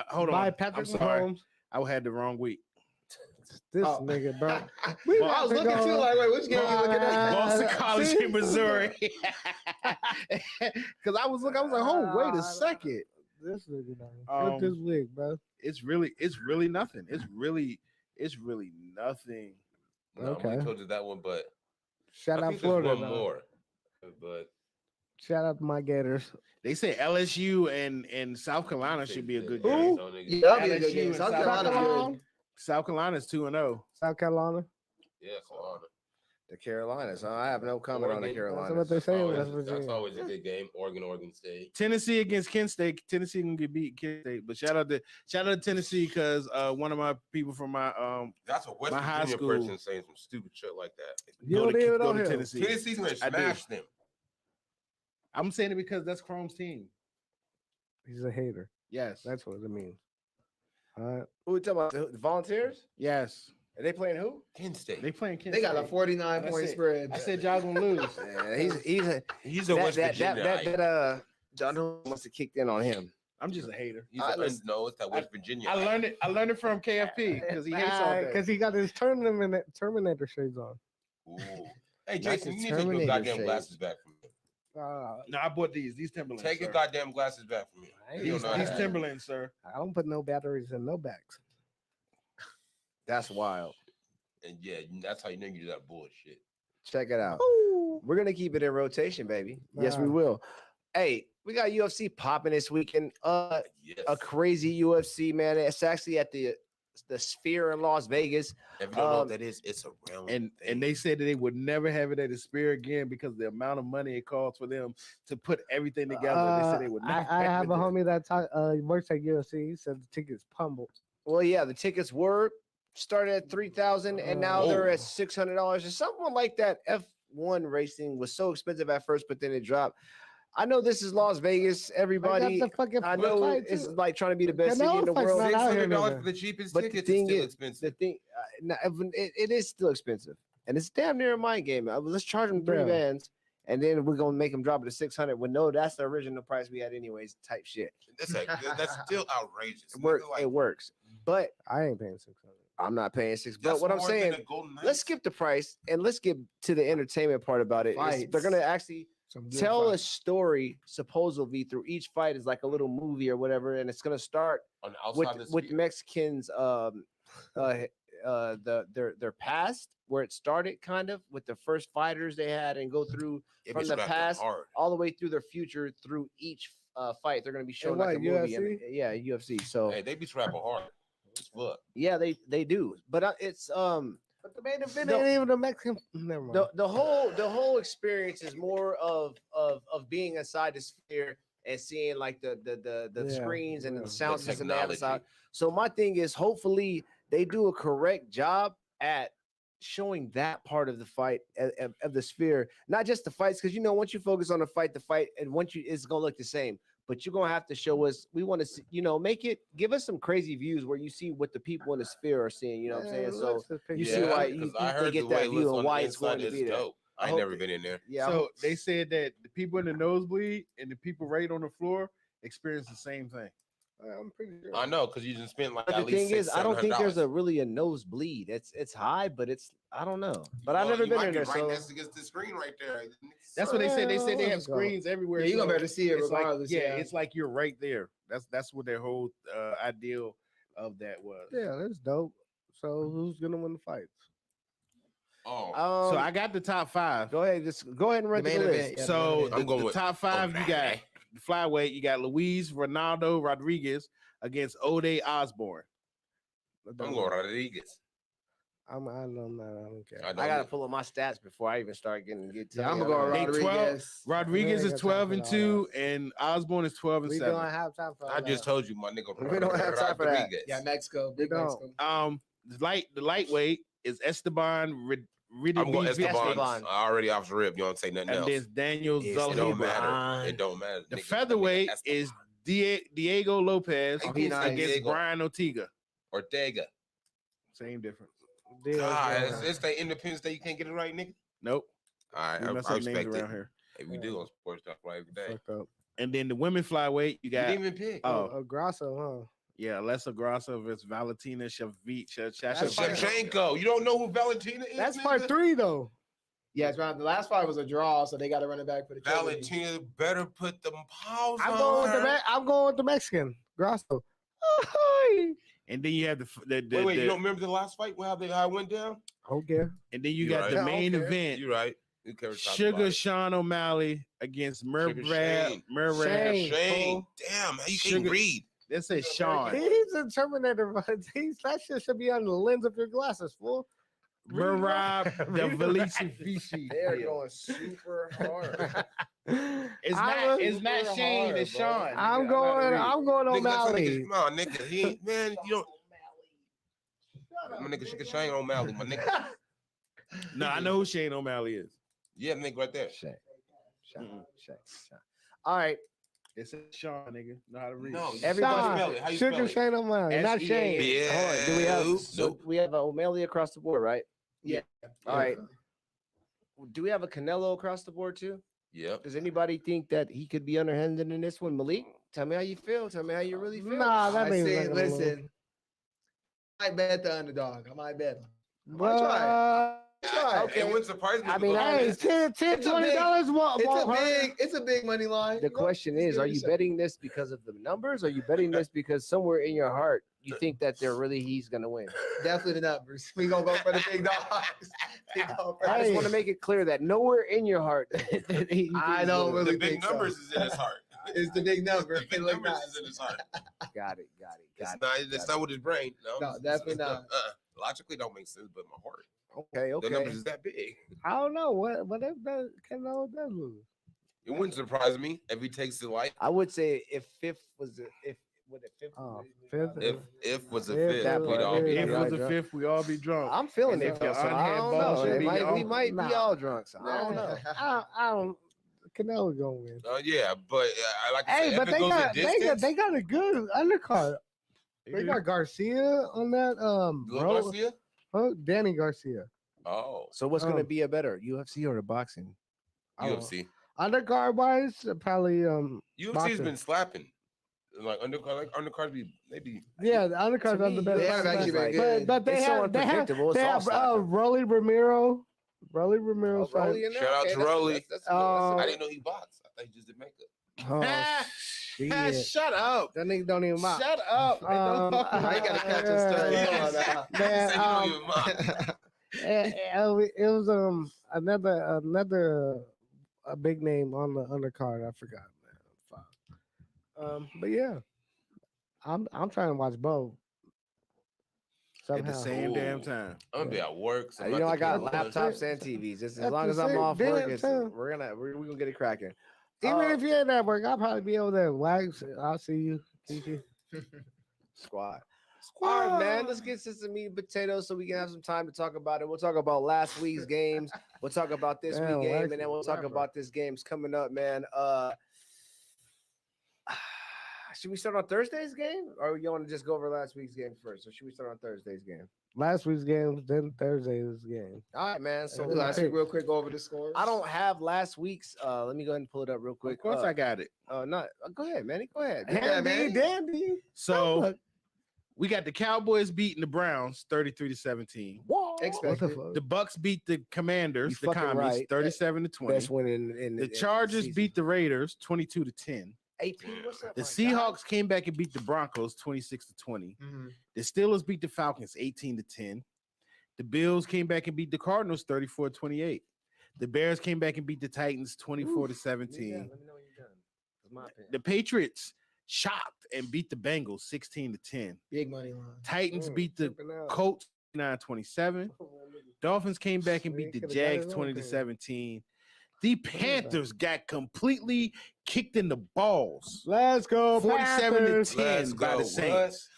S3: Hold on.
S5: By
S3: I'm
S5: Patrick
S3: sorry.
S5: Mahomes.
S3: I had the wrong week.
S5: This
S2: Oh.
S5: nigga, bro.
S2: I was looking too, like, wait, which game you looking at?
S3: Boston College
S5: see?
S3: in Missouri. Because I was like, oh, wait a second.
S5: This nigga, man. This week, bro.
S3: It's really nothing. It's really nothing.
S4: No,
S5: Okay.
S4: I told you that one, but
S5: Shout
S4: I
S5: out
S4: think there's
S5: Florida.
S4: one
S5: though.
S4: more. But
S5: Shout out to my Gators.
S3: They say LSU and South Carolina should be a good
S4: Who?
S3: game.
S2: Yeah, that'd be a good
S3: LSU
S2: game.
S3: and
S2: South
S3: South
S2: Carolina's
S5: Carolina.
S2: good.
S3: South Carolina's 2-0.
S5: South Carolina.
S4: yeah, Florida.
S6: The Carolinas. I have no comment on the
S4: Oregon.
S5: That's
S6: Carolinas.
S5: what they say.
S4: Always-
S5: West
S4: that's
S5: Virginia.
S4: always a good game. Oregon State.
S3: Tennessee against Kent State. Tennessee can get beat Kent State, but shout out to Tennessee because one of my people from my
S4: That's a West
S3: My high
S4: Virginia
S3: school.
S4: person saying some stupid shit like that.
S5: You
S3: go
S5: don't
S3: to,
S5: even
S3: go
S5: know
S3: to
S5: him.
S3: Tennessee.
S4: Tennessee's gonna
S3: I do.
S4: smash them.
S3: I'm saying it because that's Chrome's team.
S5: He's a hater.
S3: Yes.
S5: That's what it means. All right.
S6: Who we talking about? The Volunteers?
S3: Yes.
S6: Are they playing who?
S4: Kent State.
S3: They playing Kent
S2: They got a
S3: State.
S2: 49
S3: That's
S2: point
S3: it.
S2: spread.
S3: I said y'all gonna lose.
S6: Yeah, he's
S4: a West Virginia.
S6: John must have kicked in on him.
S3: I'm just a hater.
S4: No, it's that West Virginia.
S3: I learned it from KFP because he hates all that.
S5: Because he got his Terminator shades on.
S4: Ooh. Hey,
S6: Not
S4: Jason,
S6: the
S4: you need to take your
S6: Terminator
S4: goddamn
S6: shades.
S4: glasses back from me.
S3: No, I bought these Timberlands.
S4: Take your
S3: sir.
S4: goddamn glasses back from me. You
S3: These
S4: don't know how to-
S3: Timberlands, sir.
S5: I don't put no batteries in no bags.
S6: That's wild.
S4: And yeah, that's how you know you do that bullshit.
S6: Check it out. We're gonna keep it in rotation, baby. Yes, we
S5: Wow.
S6: will. Hey, we got UFC popping this weekend.
S4: Yes.
S6: A crazy UFC, man. It's actually at the Sphere in Las Vegas.
S4: If you don't know what that is, it's a round.
S3: And they said that they would never have it at the Spear again because the amount of money it costs for them to put everything together. They said they would never.
S5: I have
S3: it
S5: a
S3: there.
S5: homie that works at UFC. He said the tickets pummeled.
S6: Well, yeah, the tickets were started at $3,000 and now they're at $600 or something like that. F1 racing was so expensive at first, but then it dropped. I know this is Las Vegas. Everybody, I know it's like trying to be the best city in the world.
S4: $600 for the cheapest
S6: But the
S4: tickets
S6: thing
S4: is still
S6: is,
S4: expensive.
S6: it is still expensive, and it's damn near a mind game. Let's charge them 3
S5: Bro.
S6: bands, and then we're gonna make them drop it to 600. Well, no, that's the original price we had anyways. Type shit.
S4: That's still outrageous.
S6: It works, but
S5: I ain't paying 600.
S6: I'm not paying 6. But
S4: That's
S6: what I'm
S4: more than
S6: saying,
S4: a Golden Knights.
S6: let's skip the price and let's get to the entertainment part about it. They're gonna actually tell a story supposedly through each fight is like a little movie or whatever, and it's gonna start
S4: On the outside of the
S6: with
S4: Sphere.
S6: Mexicans their past, where it started kind of with the first fighters they had, and go through
S4: It
S6: from
S4: be
S6: the
S4: scrapped
S6: past
S4: hard.
S6: all the way through their future through each fight. They're gonna be showing
S5: what,
S6: like a movie.
S5: UFC?
S6: Yeah, UFC. So
S4: Hey, they be scrapping hard. As fuck.
S6: yeah, they do. But it's
S5: But the main event
S6: No.
S5: ain't even a Mexican. Never mind.
S6: the whole experience is more of being inside the Sphere and seeing like the
S5: Yeah,
S6: screens and
S5: yeah.
S6: the sound
S4: The
S6: system they have inside.
S4: technology.
S6: So my thing is, hopefully they do a correct job at showing that part of the fight of the Sphere, not just the fights, because once you focus on the fight, and once it's gonna look the same. But you're gonna have to show us. We want to see, give us some crazy views where you see what the people in the Sphere are seeing. You know what I'm saying? So you see why you
S4: 'cause I
S6: can
S4: heard
S6: get
S4: the way
S6: that
S4: it
S6: view
S4: looks
S6: and
S4: on
S6: why
S4: the
S6: it's going
S4: inside
S6: to
S4: is
S6: be there.
S4: dope. I
S6: I
S4: ain't
S6: hope
S4: never
S6: that-
S4: been in there.
S6: Yeah,
S3: So they said that the people in the nosebleed and the people right on the floor experience the same thing.
S5: I'm pretty sure.
S4: I know, because you just spent like
S6: But
S4: at
S6: the
S4: least
S6: thing is, I don't think there's
S4: $600-700.
S6: a really a nosebleed. It's high, but it's I don't know. But I've
S4: Well,
S6: never
S4: you
S6: been
S4: might
S6: in
S4: be
S6: there,
S4: right
S6: so
S4: next against the screen right there.
S3: That's what they said. They said they have
S5: Let's go.
S3: screens everywhere.
S2: Yeah, you're gonna
S3: so
S2: be able to see it
S3: it's like-
S2: regardless.
S3: yeah, it's like you're right there. That's what their whole ideal of that was.
S5: Yeah, that's dope. So who's gonna win the fights?
S4: Oh,
S3: So I got the top 5.
S6: go ahead, just go ahead and run
S2: The
S6: through the
S2: main
S6: list.
S2: event, yeah.
S3: So
S4: I'm going
S3: the
S4: with
S3: top 5, you got
S4: O'Malley.
S3: the flyweight. You got Luis Ronaldo Rodriguez against Ode Osborne.
S4: I'm going Rodriguez.
S5: I don't care.
S4: I
S6: I gotta pull up my stats before I even start getting get.
S2: Yeah, I'm gonna go
S3: They 12
S2: Rodriguez.
S3: Rodriguez
S5: We
S3: is
S5: ain't got time
S3: 12
S5: for
S3: and
S5: all
S3: 2, and Osborne is 12 and
S5: We
S3: 7.
S5: don't have time for all
S4: I just
S5: that.
S4: told you, my nigga.
S6: We don't have time for that.
S4: Rodriguez.
S2: Yeah, Mexico.
S5: We
S2: Big
S5: don't.
S2: Mexico.
S3: The lightweight is Esteban
S4: I'm going Esteban.
S6: Esteban.
S4: I already off the rip. You don't say nothing
S3: and
S4: else.
S3: there's Daniel
S6: It's
S4: It don't
S3: Zalhiba.
S4: matter. It don't matter.
S3: The
S4: Nigga,
S3: featherweight
S4: that nigga
S3: is Diego Lopez
S4: How
S6: you
S3: against
S6: say
S4: Diego?
S3: Brian Ortega.
S4: Ortega.
S3: Same difference.
S4: God, it's the Independence Day. You can't get it right, nigga.
S3: Nope.
S4: All right,
S3: We
S4: I
S3: mess up names
S4: respect it.
S3: around here.
S4: Hey, we do on sports talk right every day.
S5: Fuck up.
S3: And then the women flyweight, you
S4: You
S3: got
S4: didn't even pick.
S3: Oh.
S5: Grasso,
S3: yeah, Alessa Grasso versus Valentina
S5: That's
S4: Shevchenko. You don't know who Valentina is?
S5: That's
S4: nigga?
S5: part 3 though.
S2: Yeah, it's right. The last fight was a draw, so they got to run it back for the trilogy.
S4: Valentina better put them paws
S5: I'm
S4: on
S5: going with
S4: her.
S5: I'm going with the Mexican Grasso.
S3: And then you have
S4: Wait, you don't remember the last fight? How it went down?
S5: Okay.
S3: and then you
S4: You
S3: got
S4: right.
S3: the main
S5: Okay.
S3: event.
S4: You're right. Who cares about
S3: Sugar
S4: it?
S3: Sean O'Malley against
S4: Sugar Shane.
S5: Shane.
S4: Shane. Damn, how you
S3: Sugar-
S4: can't read?
S3: They say Sean.
S5: He's a Terminator. That shit should be on the lens of your glasses, fool.
S3: Merab the
S5: Read
S3: Valici Vici.
S6: They're going super hard.
S3: It's not Shane, it's Sean.
S5: I'm going
S4: Nigga,
S5: O'Malley.
S4: Come on, nigga. He ain't, man, you don't. My nigga Sugar Shane O'Malley, my nigga.
S3: No, I know who Shane O'Malley is.
S4: Yeah, nigga, right there.
S6: Shane. All right,
S3: It's Sean, nigga. Know how to read.
S4: No,
S6: Everybody
S4: how you
S5: Sean.
S4: spell it? How you
S5: Sugar
S4: spell it?
S5: Shane O'Malley, not Shane.
S4: Yeah.
S6: hold on. Do we have
S4: Nope.
S6: we have O'Malley across the board, right?
S2: Yeah.
S6: All right. Do we have a Canelo across the board too?
S4: Yep.
S6: Does anybody think that he could be underhanded in this one? Malik, tell me how you feel. Tell me how you really feel.
S5: Nah, that
S2: I
S5: means
S2: say, listen, I might bet the underdog. I might bet him.
S5: But,
S2: Try
S4: Okay. It wouldn't surprise me.
S5: I
S4: if
S5: mean,
S4: it was
S5: hey,
S4: honest.
S5: $10, $20 won't hurt.
S2: It's a big money line.
S6: The question is, are you betting this because of the numbers? Or are you betting this because somewhere in your heart you think that he's gonna win?
S2: Definitely the numbers. We gonna go for the big dogs.
S6: I just want to make it clear that nowhere in your heart.
S2: I don't really
S4: The big
S2: think so.
S4: numbers is in his heart.
S2: It's the big number.
S4: The big
S2: It look
S4: numbers
S2: nice.
S4: is in his heart.
S6: Got it.
S4: It's not with his brain.
S2: No, definitely not.
S4: Logically, don't make sense, but my heart.
S6: Okay.
S4: The numbers is that big.
S5: I don't know what if that Canelo does lose.
S4: It wouldn't surprise me if he takes the light.
S6: I would say if fifth was if would it fifth?
S5: Oh, fifth.
S4: If was a
S5: If
S4: fifth,
S5: that
S4: we'd
S5: part,
S4: all be
S3: If it
S5: yeah.
S3: was the fifth, we all be drunk.
S6: I'm feeling
S3: And
S6: it,
S3: if the
S6: so I don't
S3: unhandball
S6: know.
S3: should be
S6: We might be
S5: Nah.
S6: all drunk. So I don't know.
S5: I don't. Canelo gonna win.
S4: Yeah, but I like to say,
S5: Hey, but
S4: if it goes a distance,
S5: they got a good undercard. They got Garcia on that.
S4: Lil Garcia?
S5: Danny Garcia.
S4: Oh,
S6: So what's gonna be a better UFC or the boxing?
S4: UFC.
S5: Undercard wise, probably
S4: UFC's
S5: boxing.
S4: been slapping. Undercards be maybe.
S5: Yeah, the undercards
S6: To
S5: are
S6: me,
S5: the best.
S2: they have actually been good.
S5: But they
S6: It's so
S5: have
S6: unpredictable.
S5: they
S6: It's all
S5: have
S6: slapping.
S5: Rolly Ramiro. Rolly Ramiro.
S6: Oh, Rolly in there?
S4: Shout out
S6: Okay,
S4: to
S6: that's-
S4: Rolly.
S6: that's good.
S4: I didn't know he boxed. I thought he just did makeup.
S5: Oh, shit.
S3: Shut up.
S5: That nigga don't even mind.
S3: Shut up. Man, don't talk
S2: I ain't gotta catch us
S4: He
S2: story.
S4: just said- he
S5: Man,
S4: said he don't even mind.
S5: it was another a big name on the undercard. I forgot, man. Fuck. But yeah, I'm trying to watch both.
S3: At the
S5: Somehow.
S3: same damn time.
S4: I'm gonna be at work. So I'm
S6: You
S4: not
S6: know, I got
S4: thinking about it.
S6: laptops and TVs. Just as
S5: At
S6: long
S5: the
S6: as I'm
S5: same
S6: off work,
S5: damn time.
S6: we're gonna get it cracking.
S5: Even if you're in that work, I'll probably be over there. Wax, I'll see you. Kiki.
S6: Squad. All right, man. Let's get to some meat and potatoes so we can have some time to talk about it. We'll talk about last week's games. We'll talk about this
S5: Man,
S6: week's game,
S5: Wax
S6: and then we'll
S5: is
S6: talk
S5: rapper.
S6: about this game's coming up, man. Should we start on Thursday's game, or you want to just go over last week's game first? Or should we start on Thursday's game?
S5: Last week's game, then Thursday's game.
S6: All right, man. So
S2: Last week, real quick, go over the scores.
S6: I don't have last week's. Let me go ahead and pull it up real quick.
S3: Of course, I got it.
S6: Not. Go ahead, Manny. Go ahead.
S2: Yeah,
S6: Dandy.
S3: So we got the Cowboys beating the Browns 33-17.
S6: Whoa.
S2: Expected.
S3: The Bucks beat the Commanders, the
S6: fucking
S3: Commies,
S6: right.
S3: 37-20.
S6: Best win in
S3: The Chargers beat the Raiders 22-10.
S6: AP. What's up?
S3: The
S6: my
S3: Seahawks came back and beat the Broncos 26-20.
S2: Mhm.
S3: The Steelers beat the Falcons 18-10. The Bills came back and beat the Cardinals 34-28. The Bears came back and beat the Titans 24-17.
S6: Let me know when you're done. That's my opinion.
S3: The Patriots shocked and beat the Bengals 16-10.
S2: Big money line.
S3: Titans beat the
S6: Tripping out.
S3: Colts 9-27. Dolphins came back and
S6: We
S3: beat the
S6: could've got
S3: Jags
S6: his own thing.
S3: 20-17. The Panthers got completely kicked in the balls.
S5: Let's go,
S3: 47-10
S4: Let's
S3: by
S4: go.
S3: the Saints.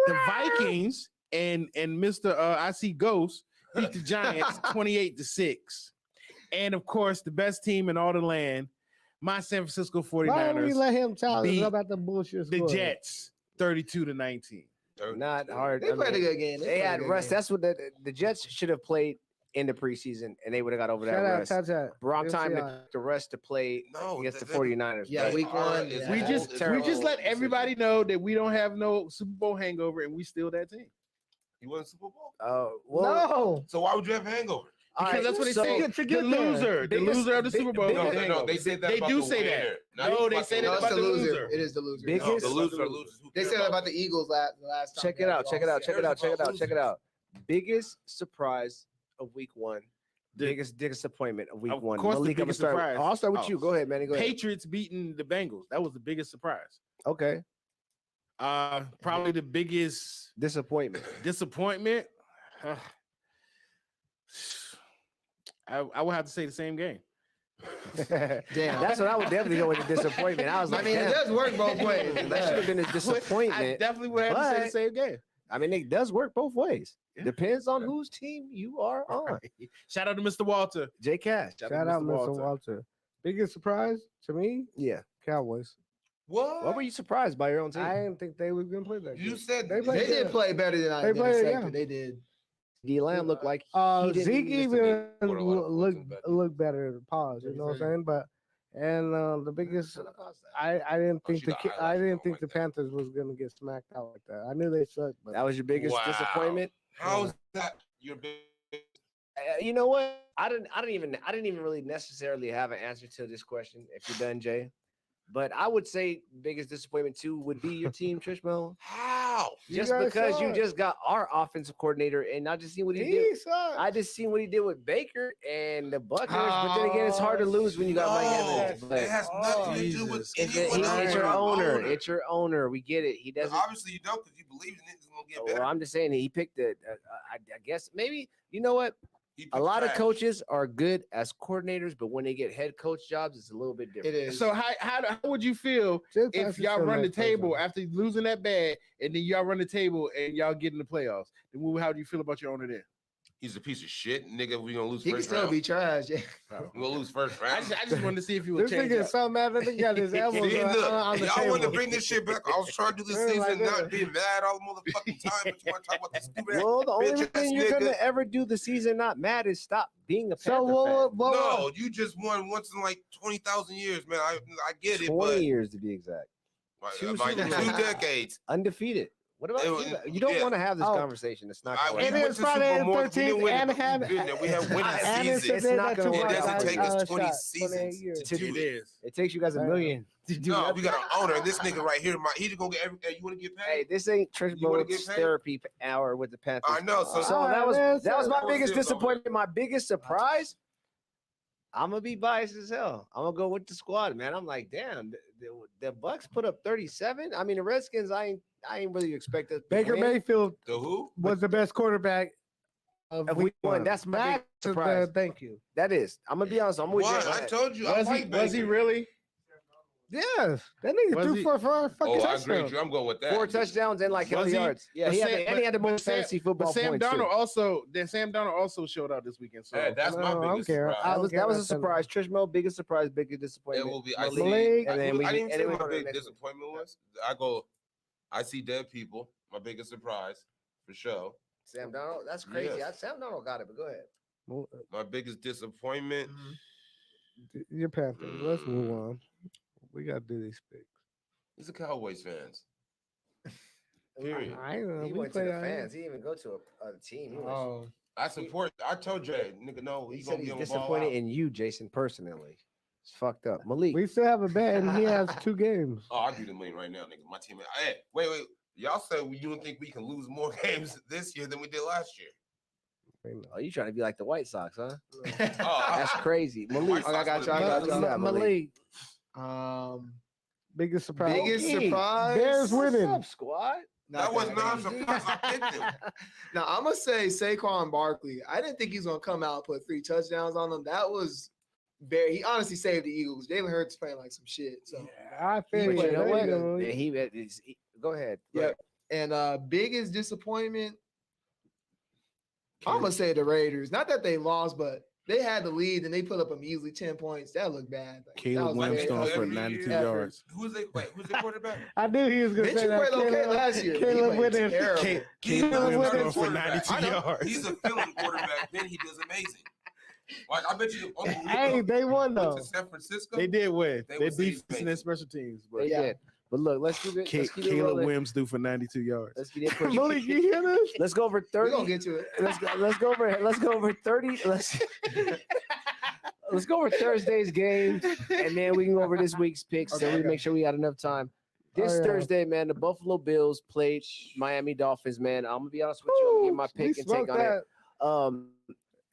S3: The Vikings and Mr. I See Ghost beat the Giants 28-6. And of course, the best team in all the land, my San Francisco
S5: Why don't we
S3: 49ers,
S5: let him tell us
S3: beat
S5: about the bullshit?
S3: the
S5: score?
S3: Jets 32-19.
S6: Not hard.
S2: They
S6: I
S2: played a
S6: mean,
S2: good game.
S6: They had rust. That's what the Jets should have played in the preseason, and they would have got over that
S5: Shout out,
S6: rest.
S5: Tata.
S6: Wrong
S5: Good
S6: time
S5: see
S6: to
S5: y'all.
S6: the rest to play
S4: No,
S6: against the
S4: that-
S6: 49ers.
S2: Yeah,
S6: but-
S2: week one.
S4: is
S2: yeah.
S3: We
S4: Yeah.
S3: just
S4: Terrible
S3: let
S4: decision.
S3: everybody know that we don't have no Super Bowl hangover and we still that team.
S4: You won Super Bowl?
S6: well,
S5: No.
S4: So why would you have a hangover?
S6: all
S3: Because
S6: right,
S3: that's what they
S6: so-
S3: say.
S5: to
S3: The
S5: get there.
S3: loser, the
S6: Biggest-
S3: loser of the
S6: big-
S3: Super Bowl.
S6: big-
S4: No,
S3: gets
S4: no,
S3: a
S4: no.
S3: hangover.
S4: They said that
S3: They
S4: about
S3: do
S4: the
S3: say that.
S4: winner. Not
S3: No,
S4: you
S3: they
S4: fucking
S3: say that
S2: No,
S3: about
S2: it's
S3: the
S2: the loser.
S3: loser.
S2: It is the loser.
S6: Biggest-
S4: No,
S2: No,
S4: the loser are losers. Who
S2: They
S4: cares
S2: said
S4: about
S2: about the Eagles last time.
S6: Check it out. Check it out. Check it out. Check it out. Check it out.
S4: losers.
S6: Check it out. Biggest surprise of week one.
S3: The-
S6: Biggest disappointment of week
S3: Of
S6: one.
S3: course, the
S6: Malik, I'm gonna
S3: biggest
S6: start-
S3: surprise.
S6: I'll start with
S3: Oh.
S6: you. Go ahead, Manny. Go ahead.
S3: Patriots beating the Bengals. That was the biggest surprise.
S6: Okay.
S3: Probably the biggest
S6: Disappointment.
S3: disappointment. I would have to say the same game.
S2: Damn.
S6: That's what I would definitely go with the disappointment. I was
S2: I
S6: like,
S2: mean, it
S6: damn,
S2: does work both ways.
S6: that should have been a
S3: I
S6: disappointment.
S3: definitely would have to say the
S6: but-
S3: same game.
S6: I mean, it does work both ways.
S3: Yeah.
S6: Depends on whose team you are on.
S3: Shout out to Mr. Walter.
S6: J Cash.
S5: Shout out, Mr. Walter. Biggest surprise to me,
S6: Yeah.
S5: Cowboys.
S4: What?
S6: What were you surprised by your own team?
S5: I didn't think they was gonna play that.
S4: You
S5: good.
S4: said
S5: They
S2: They
S5: played
S2: did
S5: good.
S2: play better than I
S5: They
S2: did.
S5: played,
S2: Expected.
S5: yeah.
S2: They did.
S6: D Lamb looked like he didn't
S5: Zeke
S6: miss the
S5: even
S6: beat.
S4: Scored a lot of points in that.
S5: look better. Pause. You know what I'm saying? But the biggest, I didn't think
S4: you
S5: the
S4: got highlights,
S5: I
S4: you
S5: didn't
S4: don't
S5: think
S4: like
S5: the
S4: that.
S5: Panthers was gonna get smacked out like that. I knew they sucked, but
S6: That was your biggest
S4: Wow.
S6: disappointment.
S4: How is that your big?
S6: You know what? I didn't even really necessarily have an answer to this question. If you're done, Jay, but I would say biggest disappointment too would be your team, Trishmo.
S4: How?
S5: You
S6: Just
S5: guys
S6: because you
S5: suck.
S6: just got our offensive coordinator, and I just seen what he did.
S5: he sucked.
S6: I just seen what he did with Baker and the Buccaneers. But then again, it's hard to lose when you got Mike Evans.
S4: No,
S6: But
S4: it has nothing to do with
S6: it's,
S4: anyone else.
S6: it's your
S4: but
S6: owner. It's your owner. We get it. He doesn't.
S4: Obviously, you don't because you believe in it. It's gonna get better.
S6: Well, I'm just saying he picked it. I guess maybe you know what.
S4: He
S6: A
S4: picked
S6: lot of
S4: trash.
S6: coaches are good as coordinators, but when they get head coach jobs, it's a little bit different.
S2: It is.
S3: So how would you feel
S5: Just
S3: if
S5: pass it
S3: y'all
S5: to
S3: run the
S5: next person.
S3: table after losing that bad, and then y'all run the table and y'all get in the playoffs? Then how do you feel about your owner there?
S4: He's a piece of shit, nigga. We gonna lose
S2: He can
S4: first
S2: still
S4: round.
S2: be trash. Yeah.
S4: We gonna lose first
S3: I
S4: round.
S3: just wanted to see if you would
S5: This
S3: change
S5: nigga
S3: up.
S5: is so mad that he got his elbows
S4: See,
S5: on,
S4: look,
S5: on the
S4: y'all
S5: table.
S4: want to bring this shit back. I was trying to do this
S5: Yeah,
S4: season,
S5: like that.
S4: not being mad all the motherfucking time. But you want to talk about this stupid ass
S6: Well, the only
S4: bitch ass
S6: thing you're gonna
S4: nigga.
S6: ever do the season not mad is stop being a
S5: So
S6: Panther
S5: what?
S4: No, you just won once in like 20,000 years, man. I get
S6: fan.
S4: it,
S6: 20
S4: but
S6: years to be exact,
S4: like,
S6: Two
S4: like
S6: Super
S4: 2
S6: Bowls.
S4: decades.
S6: undefeated. What about
S4: It
S6: you?
S4: was-
S6: You don't
S4: yeah.
S6: want to have this
S5: Oh.
S6: conversation. It's not.
S4: I-
S6: Gonna
S4: we
S5: It
S6: work.
S4: went
S5: is
S4: to Super
S5: Friday
S4: Bowl more-
S5: the
S4: we didn't
S5: 13th
S4: win it,
S5: and
S4: but we
S5: have
S4: been there. We have winning
S5: and
S4: seasons.
S6: It's not gonna
S4: It
S6: work
S4: doesn't
S6: out.
S4: take us
S5: shot,
S4: 20
S5: 28
S4: seasons
S5: years.
S4: to do
S3: It
S4: it.
S3: is.
S6: It takes you guys a million to do
S4: No,
S6: that.
S4: we got an owner, and this nigga right here, he just gonna get every. Hey, you want to get
S6: Hey,
S4: paid?
S6: this ain't Trish
S4: You wanna
S6: Bowles
S4: get paid?
S6: therapy hour with the Panthers.
S4: I know. So,
S6: So
S5: All
S6: that
S5: right,
S6: was
S5: man,
S6: that was
S5: so-
S6: my biggest
S4: Bullshit,
S6: disappointment. My biggest surprise. I'm gonna be biased as hell. I'm gonna go with the squad, man. I'm like, damn, the Bucks put up 37. I mean, the Redskins, I ain't really expected.
S5: Baker Mayfield
S4: the who?
S5: was the best quarterback of
S6: Of
S5: week
S6: week one.
S5: one.
S6: That's my big
S5: That's
S6: surprise.
S5: thank you.
S6: That is. I'm gonna be honest. I'm with
S4: What?
S6: you.
S4: I told you. I like
S3: Was he
S4: Baker.
S3: really?
S5: Yes, that nigga
S3: Was
S5: threw
S3: he?
S5: for a fucking
S4: Oh, I agree
S5: touchdown.
S4: with you. I'm going with that.
S6: 4 touchdowns and like hell
S3: Was he?
S6: yards. Yeah,
S3: But
S6: he
S3: Sam-
S6: had the
S3: but
S6: most
S3: Sam-
S6: fantasy football
S3: But Sam
S6: points too.
S3: Sam Darnold also showed out this weekend. So
S4: Hey, that's
S5: No,
S4: my
S5: I don't
S4: biggest
S5: care.
S4: surprise.
S5: I-
S6: That was a
S5: about
S6: surprise. Trishmo, biggest surprise, biggest disappointment.
S4: It will be. I
S5: Malik.
S4: see.
S6: And then
S4: I
S6: we
S4: didn't
S6: and
S4: say
S6: then we
S4: my
S6: go to the
S4: big
S6: next one.
S4: disappointment was. I see dead people. My biggest surprise for sure.
S6: Sam Darnold. That's crazy.
S4: Yes.
S6: Sam Darnold got it, but go ahead.
S4: My biggest disappointment.
S5: Your Panthers. Let's move on. We gotta do these picks.
S4: He's a Cowboys fans. Period.
S5: I ain't know.
S6: He
S5: We
S6: went to
S5: play
S6: the
S5: out
S6: fans. He didn't even go to a team. He was,
S2: Oh,
S4: I support. I told Jay, nigga, no,
S6: he
S4: he's
S6: said
S4: gonna be
S6: he's
S4: on the ball.
S6: disappointed in you, Jason, personally. It's fucked up. Malik.
S5: We still have a bet, and he has 2 games.
S4: Oh, I'll do the million right now, nigga. My team. Hey, wait. Y'all said you don't think we can lose more games this year than we did last year.
S6: Oh, you trying to be like the White Sox, huh?
S4: Oh,
S6: That's crazy. Malik.
S4: White Sox would've beat us.
S5: Malik.
S2: um,
S5: Biggest surprise.
S2: biggest
S6: Okay.
S2: surprise.
S5: Bears winning.
S6: What's up, squad?
S4: That was not a surprise. I picked him.
S2: Now I'm gonna say Saquon Barkley. I didn't think he was gonna come out and put 3 touchdowns on them. That was very. He honestly saved the Eagles. Jalen Hurts playing like some shit. So
S5: I feel
S2: He
S5: you.
S2: played
S5: There
S2: way
S5: you
S2: good.
S5: go.
S6: Yeah, go ahead.
S2: yeah. And biggest disappointment. I'm gonna say the Raiders. Not that they lost, but they had the lead and they put up a measly 10 points. That looked bad. Like, that
S3: Caleb
S2: was
S3: Williams
S2: very
S3: throwing for
S2: ugly
S3: 92
S2: effort.
S3: yards.
S4: Who's the quarterback?
S5: I knew he was gonna
S2: Mitchell
S5: say that.
S2: played okay last year. but he
S5: Caleb
S2: played
S5: winning.
S2: terrible.
S3: Caleb
S4: He's
S3: Williams
S4: a
S3: throwing for
S4: quarterback.
S3: 92
S4: I know.
S3: yards.
S4: He's a filling quarterback. Then he does amazing. Like I bet you. Uncle
S5: Hey,
S4: Rico
S5: they won
S4: went
S5: though.
S4: to San Francisco.
S3: They did win.
S4: They
S3: They
S4: was
S3: defense and
S4: amazing.
S3: their special teams. But
S6: They
S2: Yeah.
S6: did. But look, let's keep it. Let's keep it
S3: Caleb
S6: rolling.
S3: Williams threw for 92 yards.
S6: Let's get it pushing.
S5: Malik, you hear this?
S6: Let's go over
S2: We're
S6: 30.
S2: gonna get to it.
S6: Let's go over 30. Let's go over Thursday's games, and then we can go over this week's picks. So we make sure we got enough time. This
S5: Oh, yeah.
S6: Thursday, man, the Buffalo Bills played Miami Dolphins. Man, I'm gonna be honest with you. I'm gonna give my
S5: We
S6: pick and take
S5: smoked
S6: on it.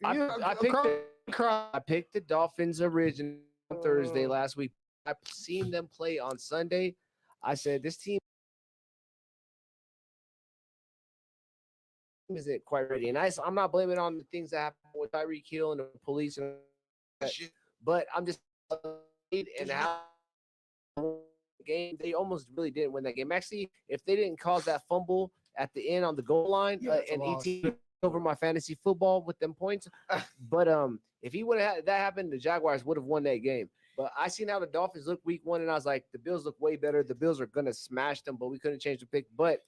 S5: that.
S6: I picked the Dolphins originally on Thursday last week. I've seen them play on Sunday. I said this team isn't quite ready, and I'm not blaming it on the things that happened with Tyreek Hill and the police,
S4: Shit.
S6: but I'm just and how game they almost really didn't win that game. Actually, if they didn't cause that fumble at the end on the goal line,
S2: Yeah, it's a
S6: and
S2: loss.
S6: ET over my fantasy football with them points, but if he would have had that happened, the Jaguars would have won that game. But I seen how the Dolphins look week 1, and I was like, the Bills look way better. The Bills are gonna smash them, but we couldn't change the pick. But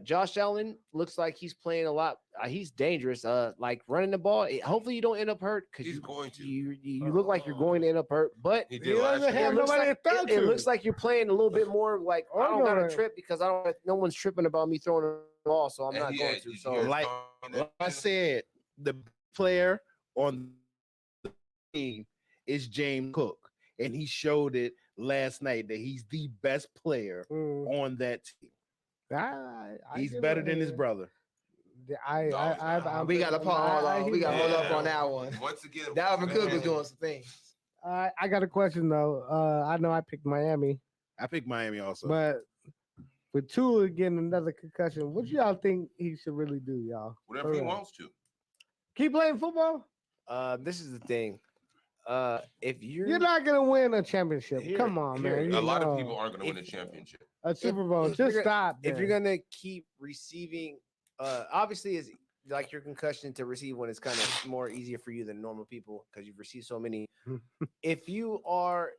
S6: Josh Allen looks like he's playing a lot. He's dangerous. Like running the ball. Hopefully you don't end up hurt because
S4: He's going to.
S6: you look like you're going to end up hurt. But
S4: He
S5: He
S4: did last
S5: doesn't
S4: year.
S5: have
S6: it looks
S5: nobody
S6: like,
S5: to throw
S6: it
S5: to.
S6: looks like you're playing a little bit more like I don't got to
S5: Okay.
S6: trip because no one's tripping about me throwing the ball, so I'm
S4: And
S6: not
S4: he
S6: going
S4: had-
S6: to.
S4: you
S6: So
S4: hear
S3: Like-
S4: Tom-
S3: I said, the player on the team is James Cook, and he showed it last night that he's the best player
S5: Mm.
S3: on that team.
S5: I
S3: He's
S5: give
S3: better
S5: it-
S3: than his brother.
S2: We got to pause. We got to hold up
S4: Yeah.
S2: on that one.
S4: Once again,
S2: Dalvin Cook was doing some things.
S5: I got a question though. I know I picked Miami,
S3: I picked Miami also.
S5: but with Tua getting another concussion, what y'all think he should really do, y'all?
S4: whatever he
S5: For real.
S4: wants to.
S5: Keep playing football.
S6: this is the thing. If
S5: You're not gonna win a championship.
S6: Here-
S5: Come on,
S6: here-
S5: man.
S4: A
S5: You
S4: lot of
S5: know.
S4: people aren't going to win a
S6: If-
S4: championship.
S5: A Super Bowl.
S6: if
S5: Just
S6: you're
S5: stop.
S6: if you're
S5: then.
S6: gonna keep receiving, obviously is like your concussion to receive one is kind of more easier for you than normal people because you've received so many. If you are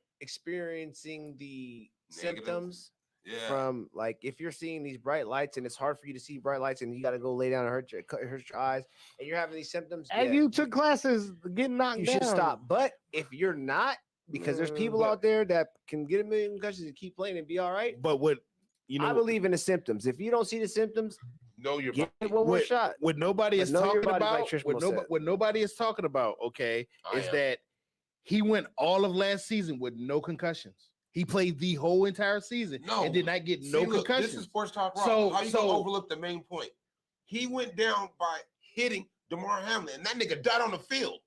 S6: experiencing the
S4: Negative.
S6: symptoms
S4: Yeah.
S6: from like if you're seeing these bright lights and it's hard for you to see bright lights and you got to go lay down and hurt your eyes and you're having these symptoms,
S5: and
S6: yeah,
S5: you took classes getting knocked
S6: you
S5: down.
S6: should stop. But if you're not, because there's people
S3: But-
S6: out there that can get a million concussions and keep playing and be all right.
S3: But what you know,
S6: I believe in the symptoms. If you don't see the symptoms,
S4: Know your
S6: get
S4: body.
S6: one more
S3: what,
S6: shot.
S3: what nobody
S6: But
S3: is
S6: know your
S3: talking
S6: body, like
S3: about,
S6: Trishmo said.
S3: what nobody is talking about, okay,
S4: I
S3: is
S4: am.
S3: that he went all of last season with no concussions. He played the whole entire season
S4: No.
S3: and did not get
S4: See,
S3: no
S4: look,
S3: concussions.
S4: This is sports talk rock.
S3: So-
S4: How you
S3: so-
S4: gonna overlook the main point? He went down by hitting DeMar Hamlin, and that nigga died on the field.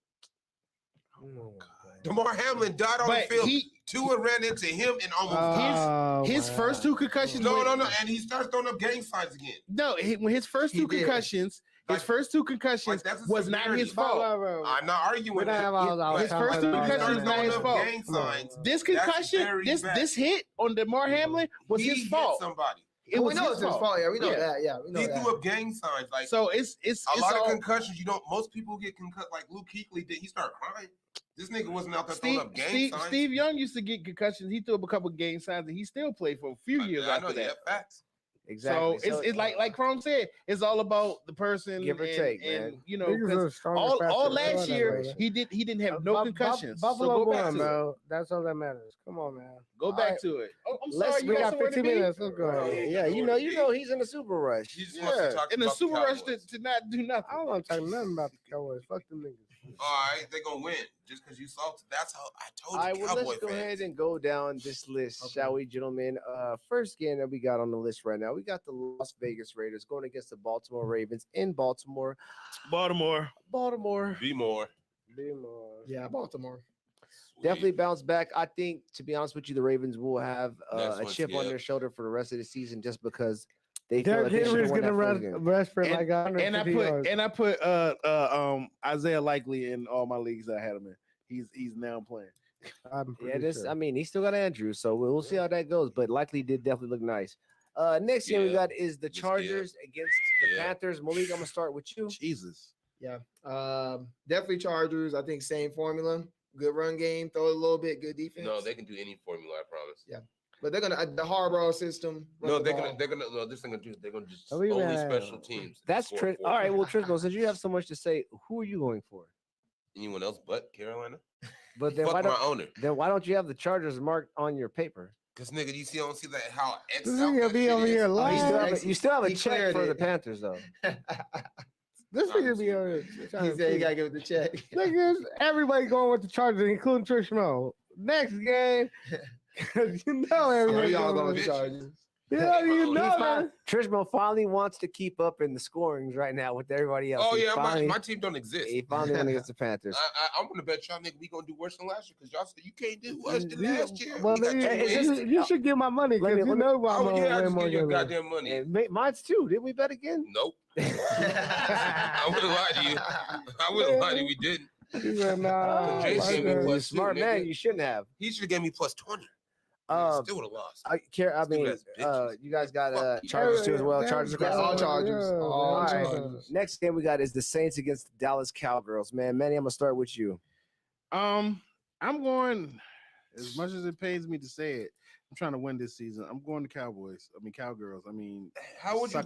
S4: DeMar Hamlin died on the
S3: But
S4: field.
S3: he,
S4: Tua ran into him and almost died.
S3: his first two concussions.
S4: No,
S3: when-
S4: no, no. And he starts throwing up gang signs again.
S3: No, when his first
S2: He
S3: two
S2: did.
S3: concussions, His first two concussions
S4: that's a
S3: was not
S4: severity.
S3: his fault.
S4: I'm not arguing
S3: that. His first two concussions not his fault.
S4: Gang signs,
S3: This concussion, this hit on DeMar Hamlin was his fault.
S4: Somebody.
S2: It was his fault. Yeah, we know that. Yeah, we know
S4: he
S2: that.
S4: threw up gang signs. Like
S3: so, it's
S4: a lot of concussions. You don't. Most people get concussed. Like Luke Kuechly did. He started crying. This nigga wasn't out there throwing up gang signs.
S3: Steve Young used to get concussions. He threw up a couple gang signs, and he still played for a few years after that.
S4: Facts.
S3: Exactly. So it's like Chrome said, it's all about the person,
S6: give or take,
S3: and
S6: man.
S3: you know, all last year he didn't have no concussions.
S5: Buffalo won, bro. That's all that matters. Come on, man.
S3: Go back to it. Oh, I'm
S5: Let's,
S3: sorry,
S5: we got 15 minutes. Let's go.
S6: Yeah, you know, he's in a super rush.
S3: In a super rush to not do nothing.
S5: I don't want to talk nothing about the Cowboys. Fuck them niggas.
S4: All right, they're gonna win just because you salted. That's how I told you.
S6: All right, well, let's go ahead and go down this list, shall we, gentlemen? First game that we got on the list right now, we got the Las Vegas Raiders going against the Baltimore Ravens in Baltimore.
S4: Be more.
S2: Yeah, Baltimore.
S6: Definitely bounce back. I think, to be honest with you, the Ravens will have a chip on their shoulder for the rest of the season just because they feel like they should have won that first game.
S5: Rest for like
S3: I put Isaiah Likely in all my leagues that I had him in. He's now playing.
S6: I mean, he still got Andrew, so we'll see how that goes. But Likely did definitely look nice. Next game we got is the Chargers against the Panthers. Malik, I'm gonna start with you.
S3: Jesus.
S2: Yeah. Definitely Chargers. I think same formula. Good run game, throw it a little bit, good defense.
S4: No, they can do any formula, I promise.
S2: Yeah. But they're gonna the Harbaugh system.
S4: No, they're gonna this thing they're gonna just only special teams.
S6: That's true. All right, well, Tristan, since you have so much to say, who are you going for?
S4: Anyone else but Carolina?
S6: But then why don't you have the Chargers marked on your paper?
S4: Because nigga, you don't see that how
S5: This is gonna be over here live.
S6: You still have a check for the Panthers though.
S5: This nigga be over here.
S2: He said you gotta give it the check.
S5: Niggas, everybody going with the Chargers, including Trish Mo. Next game. You know everybody
S2: all
S5: going
S2: going
S5: with
S2: to
S5: the
S2: Chargers.
S5: Yeah, you know, man.
S6: Trishmo finally wants to keep up in the scorings right now with everybody else.
S4: Oh, yeah, my team don't exist.
S6: He finally went against the Panthers.
S4: I'm going to bet y'all nigga we going to do worse than last year because y'all said you can't do worse than last year.
S5: Well, you should give my money because you know why I'm
S4: going to give your goddamn money.
S6: And mine's too. Didn't we bet again?
S4: Nope. I wouldn't lie to you. I wouldn't lie to you. We didn't.
S5: He said, nah.
S4: Jason gave me plus
S6: smart
S4: two,
S6: man.
S4: nigga.
S6: You shouldn't have.
S4: He should have gave me plus 20. Still would have lost.
S6: I mean, you guys got Chargers too as well. Chargers,
S2: all Chargers.
S6: All right. Next game we got is the Saints against the Dallas Cowgirls. Man, Manny, I'm gonna start with you.
S3: I'm going. As much as it pains me to say it, I'm trying to win this season. I'm going to Cowboys. I mean, Cowgirls. I mean,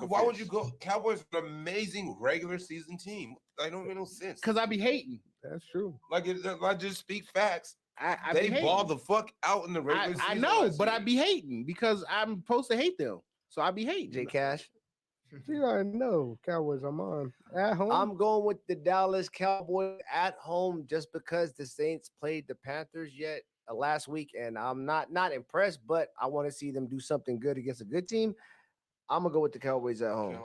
S4: why would you go? Cowboys are an amazing regular season team. I don't make no sense.
S3: Because I be hating.
S5: That's true.
S4: I just speak facts.
S3: They
S4: ball the fuck out in the regular season.
S3: I know, but I be hating because I'm supposed to hate them. So I be hating.
S6: J Cash.
S5: You already know Cowboys. I'm on at home.
S6: I'm going with the Dallas Cowboys at home just because the Saints played the Panthers last week, and I'm not impressed, but I want to see them do something good against a good team. I'm gonna go with the Cowboys at home.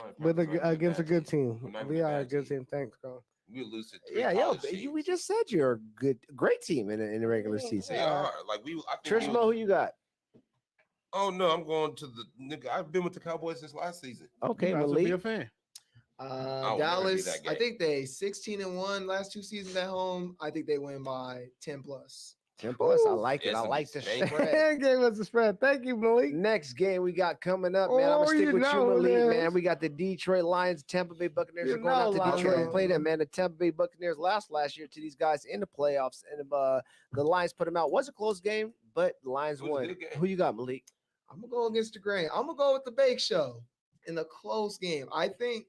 S5: Against a good team. We are a good team. Thanks, bro.
S4: We lose it.
S6: We just said you're a great team in the regular season.
S4: They are.
S6: Trishmo, who you got?
S4: Oh no, I'm going to the nigga. I've been with the Cowboys since last season.
S6: Okay,
S3: Malik. Be a fan.
S2: Dallas, I think they 16-1 last two seasons at home. I think they win by 10+.
S6: 10+. I like it. I like the spread.
S5: Gave us the spread. Thank you, Malik.
S6: Next game we got coming up, man. I'm gonna stick with you, Malik, man. We got the Detroit Lions, Tampa Bay Buccaneers are going out to Detroit and play them, man. The Tampa Bay Buccaneers lost last year to these guys in the playoffs, and the Lions put them out. Was a close game, but the Lions won. Who you got, Malik?
S2: I'm gonna go against the grain. I'm gonna go with the Bake Show in a close game. I think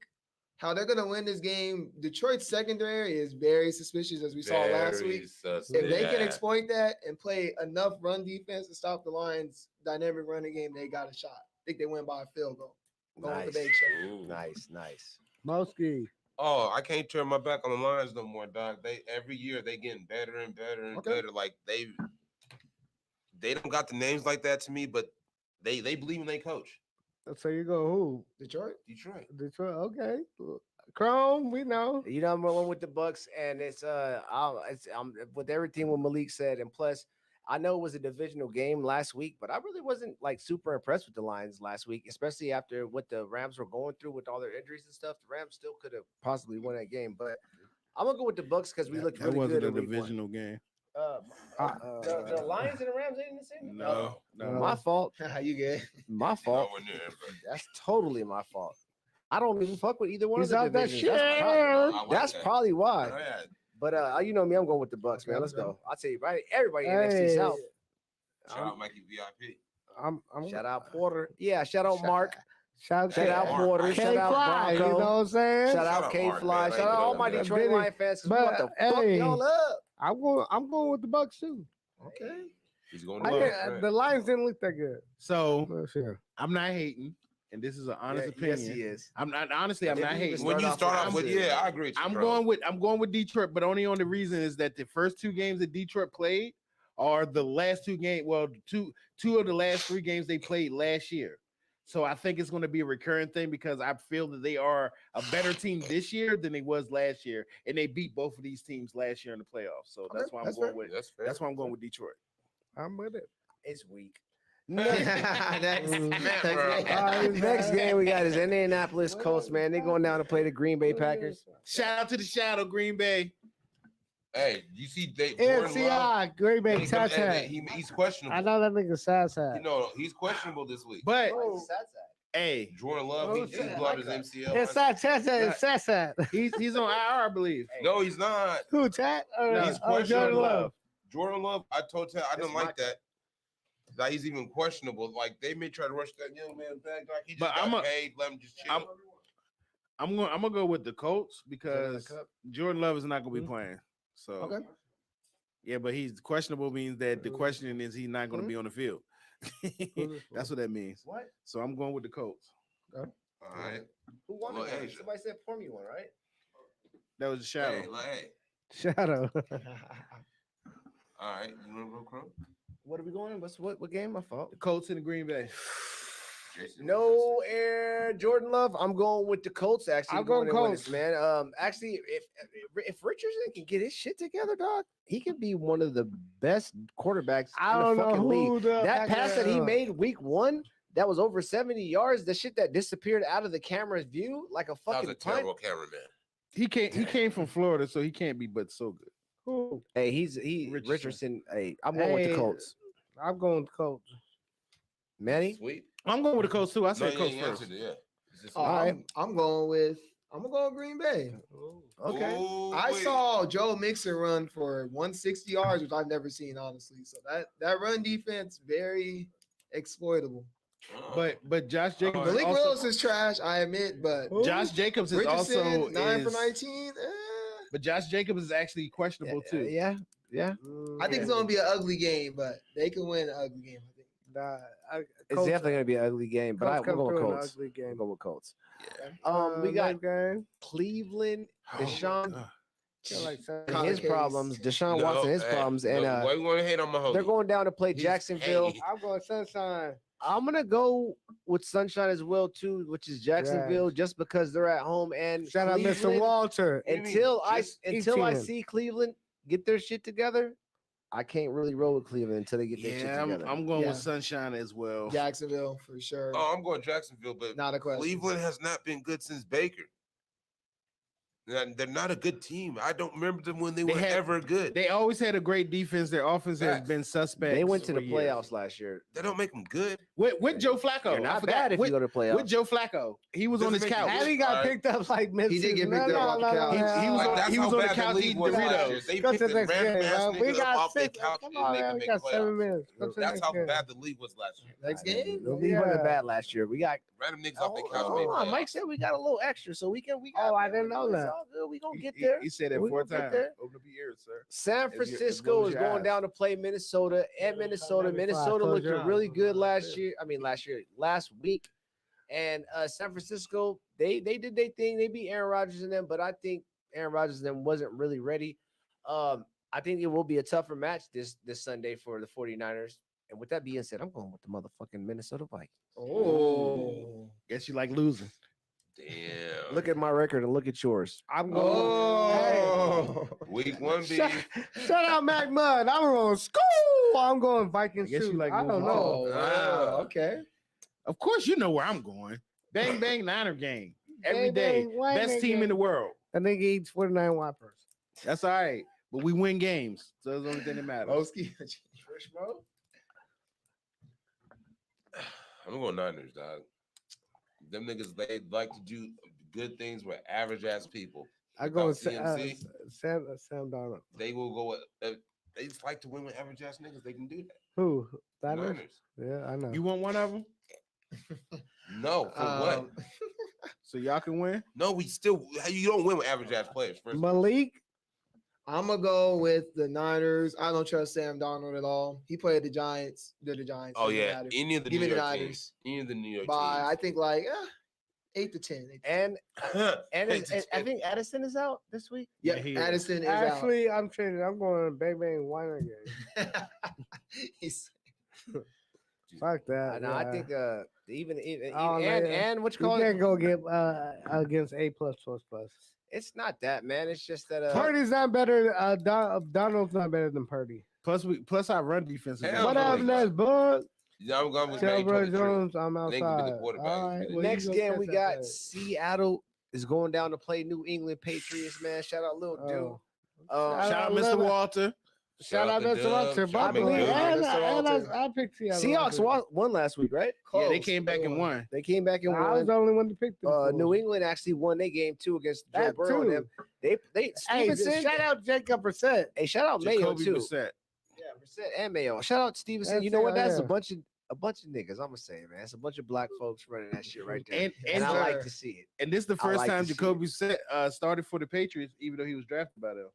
S2: how they're gonna win this game. Detroit's secondary is very suspicious, as we saw last week. If they can exploit that and play enough run defense to stop the Lions' dynamic running game, they got a shot. I think they win by a field goal. Going with the Bake Show.
S4: Ooh.
S6: Nice.
S5: Moski.
S4: Oh, I can't turn my back on the Lions no more, dog. Every year they getting better and better and better. Like they don't got the names like that to me, but they believe in their coach.
S5: So you go who?
S2: Detroit.
S5: Okay. Chrome, we know.
S6: You know I'm rolling with the Bucks, and it's with everything what Malik said, and plus I know it was a divisional game last week, but I really wasn't like super impressed with the Lions last week, especially after what the Rams were going through with all their injuries and stuff. The Rams still could have possibly won that game, but I'm gonna go with the Bucks because we looked
S3: That
S6: really
S3: wasn't
S6: good
S3: a
S6: in week one.
S3: divisional game.
S6: The Lions and the Rams ain't in the same.
S4: No.
S6: My fault.
S2: You good?
S6: My fault.
S4: Nowhere near, bro.
S6: That's totally my fault. I don't even fuck with either one
S5: He's
S6: of the
S5: out that
S6: divisions.
S5: shit.
S4: I like
S6: That's
S4: that.
S6: probably why.
S4: Oh, yeah.
S6: But you know me, I'm going with the Bucks, man. Let's go. I'll tell you, right? Everybody in NXT
S5: Hey.
S6: South.
S4: Shout out Mikey VIP.
S6: Shout out Porter. Yeah, shout out Mark.
S5: Shout
S6: Shout out
S4: Mark.
S6: Porter.
S5: K
S6: Shout out
S5: Fly. You know
S6: Bronco.
S5: what I'm saying?
S6: Shout
S4: Shout
S6: out
S4: out
S6: K
S4: Mark,
S6: Fly.
S4: man.
S6: Shout out all my
S4: But,
S6: Detroit Lion fans.
S5: but,
S6: What the fuck
S5: hey.
S6: y'all up?
S5: I'm going with the Bucks too.
S2: Okay.
S4: He's going
S5: I
S4: to
S5: didn't- the Lions didn't look that good.
S3: So
S5: But sure.
S3: I'm not hating, and this is an honest
S6: Yeah,
S3: opinion.
S6: yes, he is.
S3: I'm not honestly. I'm
S6: If
S3: not
S6: you even
S3: hating.
S4: When you start off with,
S6: opposite.
S4: yeah, I agree with you,
S3: I'm
S4: bro.
S3: going with Detroit, but only on the reason is that the first two games that Detroit played are the last two games. Well, two of the last three games they played last year. So I think it's going to be a recurring thing because I feel that they are a better team this year than they was last year, and they beat both of these teams last year in the playoffs. So that's why I'm going with.
S4: That's fair.
S3: That's why I'm going with Detroit.
S5: I'm with it.
S6: It's weak.
S2: Next
S6: Next game we got is Indianapolis Colts, man. They're going down to play the Green Bay Packers.
S3: Shout out to the Shadow Green Bay.
S4: Hey, you see, Jordan Love,
S5: NCI, Green Bay,
S4: he comes-
S5: tat.
S4: he's questionable.
S5: I know that nigga sad.
S4: You know, he's questionable this week.
S3: But hey,
S4: Jordan Love, he blew out his MCL.
S5: It's sad. It's sad.
S3: he's on IR, I believe.
S4: No, he's not.
S5: Who tat?
S4: He's
S5: Jordan
S4: questionable.
S5: Love.
S4: Jordan Love, I told him I didn't
S6: It's
S4: like
S6: my-
S4: that. That he's even questionable. Like they may try to rush that young man back. Like he just
S3: But
S4: got paid. Let him just chill.
S3: I'm gonna go with the Colts because Jordan Love is not gonna be playing. So
S2: Okay.
S3: yeah, but he's questionable means that the questioning is he's not gonna be on the field. That's what that means.
S6: What?
S3: So I'm going with the Colts.
S4: All right.
S6: Who won
S4: Well,
S6: the
S4: hey.
S6: game? Somebody said pour me one, right?
S3: That was a shadow.
S4: Hey, like, hey.
S5: Shadow.
S4: All right. You want to go, Crow?
S6: What are we going in? What game? My fault.
S3: The Colts and the Green Bay.
S4: Jason.
S6: No air, Jordan Love. I'm going with the Colts. Actually,
S5: I'm going
S6: to win
S5: Colts.
S6: this, man. Actually, if Richardson can get his shit together, dog, he could be one of the best quarterbacks
S5: I
S6: in
S5: don't
S6: the
S5: know
S6: fucking
S5: who
S6: league.
S5: the
S6: That pass that he
S5: Packers-
S6: made week one, that was over 70 yards. The shit that disappeared out of the camera's view like a
S4: That was
S6: fucking
S4: a
S6: punt.
S4: terrible cameraman.
S3: He came from Florida, so he can't be but so good.
S5: Who?
S6: Hey,
S3: Richardson.
S6: Richardson. Hey, I'm going with the
S5: Hey,
S6: Colts.
S5: I'm going with Colts.
S6: Manny,
S4: Sweet.
S3: I'm going with the Colts too. I
S4: No,
S3: said
S4: you
S3: Colts
S4: ain't
S3: first.
S4: answered it, yeah. It's just-
S2: Oh, I'm going with Green Bay.
S6: okay.
S4: Ooh,
S2: I
S4: wait.
S2: saw Joe Mixon run for 160 yards, which I've never seen, honestly. So that run defense very exploitable.
S3: But Josh Jacobs.
S2: Malik
S3: also,
S2: Willis is trash, I admit, but
S3: Josh Jacobs is
S2: Richardson
S3: also
S2: 9 for
S3: is-
S2: 19.
S3: But Josh Jacobs is actually questionable too.
S6: Yeah.
S2: I think it's gonna be an ugly game, but they can win an ugly game. I think.
S5: Nah,
S6: It's
S5: Colts-
S6: definitely gonna be an ugly game, but
S5: Colts
S6: we're
S5: come
S6: going with
S5: through in an
S6: Colts.
S5: ugly game.
S6: We're going with Colts.
S4: Yeah.
S6: We got
S5: next game.
S6: Cleveland, Deshaun,
S5: Feel like
S6: and
S2: Connor
S6: his
S2: Case.
S6: problems, Deshaun Watson, his
S4: hey,
S6: problems,
S4: no,
S6: and
S4: why you want to hate on Mahomes?
S6: they're going down to play
S4: He's
S6: Jacksonville.
S4: hating.
S5: I'm going Sunshine.
S6: I'm gonna go with Sunshine as well too, which is Jacksonville, just because they're at home and
S5: Shout out Mr.
S6: Cleveland,
S5: Walter.
S6: Until I
S4: Just
S6: see Cleveland get their shit together, I can't really roll with Cleveland until they get their shit
S3: Yeah,
S6: together.
S3: I'm going
S2: Yeah.
S3: with Sunshine as well.
S2: Jacksonville for sure.
S4: Oh, I'm going Jacksonville, but
S2: Not a question.
S4: Cleveland has not been good since Baker. They're not a good team. I don't remember them when they were
S3: had-
S4: ever good.
S3: They always had a great defense. Their offense has
S4: Facts.
S3: been suspect.
S6: They went to the
S3: for years.
S6: playoffs last year.
S4: They don't make them good.
S3: with Joe Flacco.
S6: They're
S3: I
S6: not
S3: forgot.
S6: bad if
S3: with,
S6: you go to playoffs.
S3: with Joe Flacco. He was on his
S4: Doesn't make
S3: couch.
S4: you
S5: And he got
S4: Alright.
S5: picked up like mid.
S2: He did get picked up off the couch.
S3: He was
S4: Like,
S3: on-
S4: that's
S3: he
S4: how
S3: was on the
S4: bad
S3: couch
S4: league
S3: eating
S4: was last
S3: Doritos.
S4: year. They
S5: Go to
S4: picked
S5: the
S4: the
S5: next game.
S4: random ass
S5: man. We
S4: niggas up
S5: got
S4: off their
S5: 6.
S4: couch
S5: Come
S4: and
S5: on,
S4: make
S5: man.
S4: them
S5: We
S4: make
S5: got 7
S4: playoffs.
S5: minutes. Go to the
S4: That's
S5: next
S4: how
S5: game.
S4: bad the league was last year.
S2: Next game.
S6: The league wasn't
S5: Yeah.
S6: bad last year. We got
S4: Random niggas off their couch
S6: hold
S4: made
S6: on. Mike
S4: playoffs.
S6: said we got a little extra, so we got.
S5: Oh, I didn't know
S6: it's
S5: that.
S6: all good. We gonna get
S3: He-
S6: there.
S3: He said that
S6: We
S3: 4
S6: gonna get
S3: times.
S6: there.
S3: Open up your ears, sir.
S6: San
S3: As you- as
S6: Francisco
S3: well as
S6: is
S3: your
S6: going
S3: eyes.
S6: down to play Minnesota at Minnesota.
S5: Let me
S6: Minnesota
S5: close
S6: looked
S5: your
S6: really
S5: eyes.
S6: good last week. And San Francisco, they did their thing. They beat Aaron Rodgers and them, but I think Aaron Rodgers and them wasn't really ready. I think it will be a tougher match this Sunday for the 49ers. And with that being said, I'm going with the motherfucking Minnesota Vikings.
S2: Oh.
S3: Guess you like losing.
S4: Damn.
S6: Look at my record and look at yours.
S5: I'm going.
S2: Oh.
S4: Week 1 B.
S5: Shout out Mac Mud. I'm on school. I'm going
S3: I
S5: Vikings
S3: guess you
S5: too.
S3: like
S5: I don't
S3: moving
S5: know.
S2: Oh, wow. Okay.
S3: Of course, you know where I'm going. Bang bang Niner gang every
S5: Bang,
S3: day.
S5: bang, wang,
S3: Best
S5: bang,
S3: team in
S5: gang.
S3: the world.
S5: I think he eats 49 Whoppers.
S3: That's all right. But we win games, so that's the only thing that matters.
S2: Loski.
S4: I'm going Niners, dog. Them niggas, they like to do good things with average ass people.
S5: I go with
S4: CMC.
S5: Sam Darnold.
S4: They will go with. They just like to win with average ass niggas. They can do that.
S5: Who? Niners?
S4: Niners.
S5: Yeah, I know.
S3: You want one of them?
S4: No, for what?
S3: So y'all can win?
S4: No, we still. You don't win with average ass players. First of all.
S5: Malik.
S2: I'm gonna go with the Niners. I don't trust Sam Darnold at all. He played the Giants. Did the Giants?
S4: Oh
S2: Doesn't
S4: yeah,
S2: matter.
S4: any of the
S2: Give
S4: New
S2: me the
S4: York
S2: Niners.
S4: teams. Any of the New York
S2: By I
S4: teams.
S2: think like 8 to 10.
S6: And
S4: Eight to
S6: I
S4: 10.
S6: think Addison is out this week.
S2: Yeah,
S3: he is.
S2: Addison is
S5: Actually, I'm trading. I'm going Bang Bang Weiner game.
S2: out. He's
S5: Fuck that.
S6: No, I
S5: yeah.
S6: think even
S5: Oh, man.
S6: and what you
S5: You
S6: call it?
S5: can't go get against A++.
S6: It's not that, man. It's just that
S5: Purdy's not better. Donald's not better than Purdy.
S3: Plus our run defense is
S4: Hell
S5: What
S4: no,
S5: happened
S4: he's
S5: next, bud?
S4: Yeah, I'm going with
S5: Tell
S4: May
S5: Bro
S4: 23.
S5: Jones I'm
S4: They can be the
S5: outside.
S4: quarterback.
S5: All right, well, you
S6: next
S5: go
S6: game
S5: catch
S6: we
S5: that
S6: got
S5: bag.
S6: Seattle is going down to play New England Patriots, man. Shout out Lil Dude.
S5: Oh.
S3: Shout out Mr.
S5: Love it.
S3: Walter.
S5: Shout out Mr. Walter.
S4: Shout out
S5: Bobby Lee.
S4: Mr.
S5: And
S2: Walter.
S5: I picked Seattle.
S6: Seahawks won last week, right?
S3: Yeah, they
S2: close.
S3: came back and won.
S6: They came back and
S5: I was
S6: won.
S5: the only one to pick them.
S6: New England actually won their game too against Joe
S5: That
S6: Burrow. And
S5: too.
S6: them. They
S5: Hey,
S6: Stevenson.
S5: shout out Jacob Brissett.
S6: Hey, shout out Mayo
S3: Jacoby
S6: too.
S3: Brissett.
S6: Yeah, Brissett and Mayo. Shout out Stevenson.
S5: That's
S6: You know what?
S5: it,
S6: That's
S5: yeah.
S6: a bunch of niggas. I'm gonna say, man. It's a bunch of black folks running that shit right there.
S3: And
S6: And I like
S2: sir.
S6: to see it.
S3: and this is the
S6: I
S3: first
S6: like
S3: time
S6: to see
S3: Jacoby started for the Patriots, even though he was drafted by them.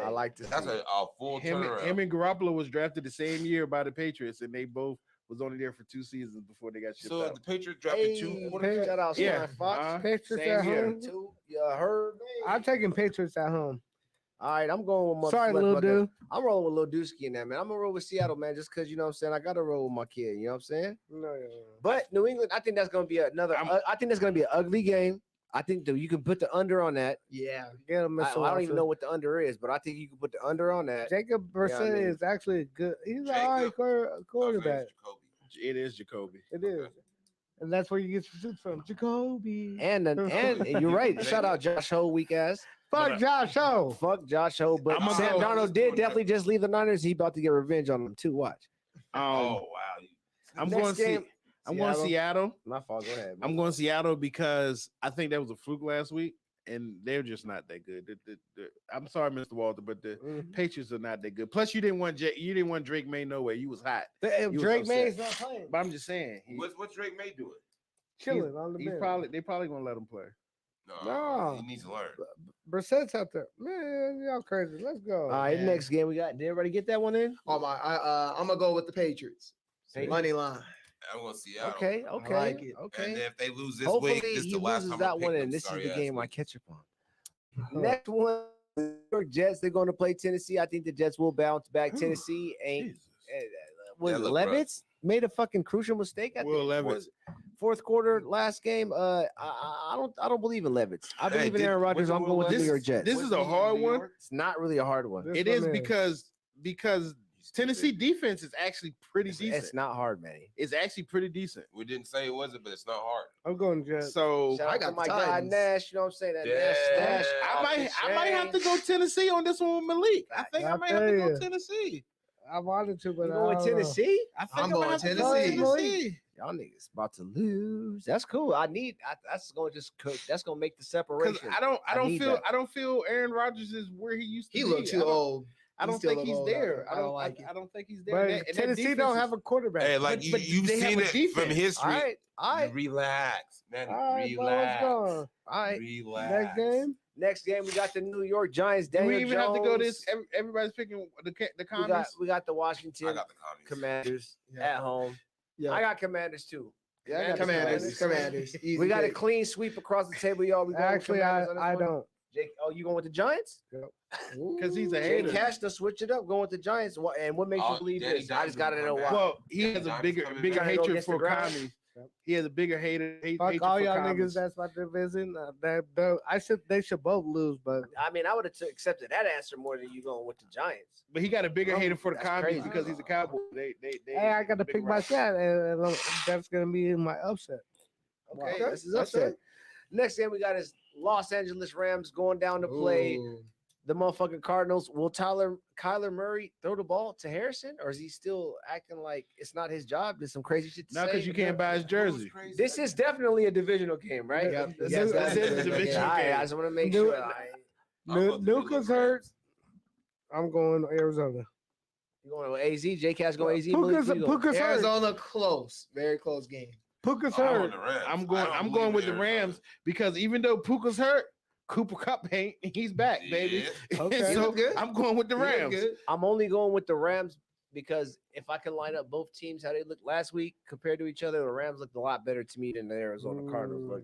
S6: I like to see
S4: That's
S6: it.
S4: a full turnaround.
S3: Him and Garoppolo was drafted the same year by the Patriots, and they both was only there for 2 seasons before they got shipped
S4: So
S3: out.
S4: the Patriots drafted two
S6: Hey,
S4: quarterbacks.
S6: shout out
S3: Yeah,
S6: Sly Fox.
S5: Patriots
S3: same
S5: at
S3: year.
S5: home.
S6: Two. Yeah, heard.
S5: I'm taking Patriots at home.
S6: All right, I'm going with
S5: Sorry, little dude.
S6: I'm rolling with Lil Dusky in that, man. I'm gonna roll with Seattle, man, just because you know what I'm saying. I gotta roll with my kid, you know what I'm saying?
S5: No.
S6: But New England, I think that's gonna be another. I think that's gonna be an ugly game. I think that you can put the under on that.
S2: Yeah.
S5: Get him,
S6: I don't even know what the under is, but I think you can put the under on that.
S5: Jacob Brissett
S6: I mean?
S5: is actually a good. He's an
S4: Jacob.
S5: all right quarterback.
S3: It is Jacoby.
S5: It is. And that's where you get your shit from. Jacoby.
S6: And you're right. Shout out Josh Ho, weak ass.
S5: Fuck Josh Ho.
S6: Fuck Josh Ho. But
S3: I'ma
S6: Sam
S3: go-
S6: Darnold did definitely just leave the Niners. He about to get revenge on them too. Watch.
S4: Oh wow.
S3: I'm
S6: Next
S3: going
S6: game-
S3: I'm going Seattle.
S6: My fault. Go ahead.
S3: I'm going Seattle because I think that was a fluke last week, and they're just not that good. I'm sorry, Mr. Walter, but the
S5: Mhm.
S3: Patriots are not that good. Plus, you didn't want Drake May no way. You was hot.
S5: If
S3: was
S5: Drake
S3: upset.
S5: May's not playing,
S3: But I'm just saying,
S4: What's Drake May doing?
S5: chilling on the bench.
S3: they probably gonna let him play.
S5: No.
S4: He needs to learn.
S5: Brissett's out there. Man, y'all crazy. Let's go.
S6: All right,
S2: man.
S6: next game we got. Did everybody get that one in?
S2: I'm gonna go with the Patriots.
S6: Patriots?
S2: Money line.
S4: I'm going to Seattle.
S6: Okay,
S2: like
S6: okay,
S2: it.
S6: okay.
S4: And if they lose this
S6: Hopefully
S4: week, this is
S6: he
S4: the last
S6: loses
S4: time
S6: that
S4: I'm
S6: one,
S4: picking
S6: and
S4: them
S6: this is the
S4: sorry-ass
S6: game I
S4: week.
S6: catch up on. Next one, New York Jets. They're going to play Tennessee. I think the Jets will bounce back. Tennessee ain't. Was
S4: Yeah,
S6: it
S4: look rough.
S6: Levitz made a fucking crucial mistake? I
S3: Will
S6: think
S3: Levis.
S6: fourth quarter last game. I don't believe in Levitz. I
S4: Hey,
S6: believe in Aaron Rodgers.
S4: wasn't
S6: I'm
S4: Will
S6: going with the New
S3: Levis-
S6: York Jets.
S3: This is a hard one.
S6: It's not really a hard one.
S5: This
S3: It is
S5: one
S3: because Tennessee defense is actually pretty decent.
S6: It's not hard, man.
S3: It's actually pretty decent.
S4: We didn't say it wasn't, but it's not hard.
S5: I'm going Jets.
S3: So
S6: Shout
S2: I
S6: out
S2: got
S6: to
S2: the
S6: my guy
S2: Titans.
S6: Nash. You know what I'm saying? That
S4: Yeah.
S6: Nash
S3: I
S6: off
S3: might
S6: the
S3: have to
S6: chain.
S3: go Tennessee on this one with Malik. I think I
S5: I
S3: might have to
S5: tell
S3: go
S5: you.
S3: Tennessee.
S5: I wanted to, but
S6: You
S5: I
S6: going
S5: don't know.
S6: Tennessee?
S3: I think
S2: I'm
S3: I'm
S2: going
S3: going to go
S2: Tennessee.
S3: Tennessee.
S6: Y'all niggas about to lose. That's cool. That's gonna just cook. That's gonna make the
S3: Because
S6: separation.
S3: I don't
S6: need
S3: feel
S6: that.
S3: I don't feel Aaron Rodgers is where he used to
S2: He
S3: be.
S2: looked too old.
S3: I
S2: He
S3: don't
S2: still
S3: think
S2: look
S3: he's
S2: old.
S3: there.
S2: I don't like it.
S3: I don't think he's there.
S5: But
S3: And that
S5: Tennessee
S3: defense
S5: don't
S3: is-
S5: have a quarterback.
S4: Hey, like
S3: but
S4: you've
S3: they have
S4: seen
S3: a
S4: it
S3: defense.
S4: from history.
S6: all right, all right,
S4: Relax, man.
S5: All right, bro, let's
S4: Relax.
S5: go.
S6: all right.
S4: Relax.
S5: Next game.
S6: Next game we got the New York Giants.
S3: Do
S6: Daniel
S3: we even have to go
S6: Jones.
S3: this? Everybody's picking the
S6: We
S3: commies.
S6: got the
S4: I
S6: Washington
S4: got the commies.
S6: Commanders
S2: Yeah.
S6: at home.
S2: Yeah.
S6: I got Commanders too.
S3: Yeah, I got the
S2: Commanders. Easy
S6: We got a
S2: pick.
S6: clean sweep across the table, y'all. We going with
S5: Actually,
S6: Commanders on this
S5: I
S6: one?
S5: don't.
S6: Jake, you going with the Giants?
S3: because he's a
S6: Jay
S3: hater.
S6: Cash to switch it up, going with the Giants. And what makes you believe
S4: Danny
S6: this? I just got to know
S4: Dimes
S6: why.
S3: Well, he
S4: Danny
S3: has a
S4: Dimes
S3: bigger
S4: coming
S3: bigger
S4: back.
S6: Trying to go
S3: hatred
S6: against the
S3: for
S6: ground?
S3: commies He has a bigger hatred
S5: Fuck
S3: for
S5: all y'all
S3: comments.
S5: niggas that's my division. They should both lose, but
S6: I mean, I would have accepted that answer more than you going with the Giants.
S3: But he got a bigger hater for the
S6: That's
S3: comments
S6: crazy.
S3: because he's a Cowboy. They
S5: hey, I got to
S3: big
S5: pick my
S3: rival.
S5: shot, and that's gonna be my upset.
S6: Okay,
S2: Okay,
S6: this is
S2: that's
S6: upset.
S2: it.
S6: Next game we got is Los Angeles Rams going down to play
S2: Ooh.
S6: the motherfucking Cardinals. Will Kyler Murray throw the ball to Harrison, or is he still acting like it's not his job? There's some crazy shit to
S3: Not
S6: say.
S3: because you can't buy his jersey.
S6: This is definitely a divisional game, right?
S2: Yep, this
S3: Yes,
S2: is
S3: that's
S2: definitely
S3: it,
S2: a
S3: the division.
S6: All right,
S3: game.
S6: I just want to make
S5: New-
S6: sure.
S5: Nuka's hurt. I'm going to Arizona.
S6: You going with AZ? JCast going AZ? Malik,
S5: Puka's
S6: who you going?
S5: hurt.
S2: Arizona close, very close game.
S5: Puka's
S4: I'm on
S5: hurt.
S4: the Rams.
S3: I'm
S4: I
S3: going.
S4: don't
S3: I'm
S4: believe
S3: going with the
S4: in
S3: Rams because even though Puka's hurt, Cooper Cup ain't. He's back, baby.
S4: Yeah.
S5: Okay.
S3: So
S2: He look good.
S3: I'm going with the
S2: He look
S3: Rams.
S2: good.
S6: I'm only going with the Rams because if I can line up both teams how they looked last week compared to each other, the Rams looked a lot better to me than the Arizona Cardinals look.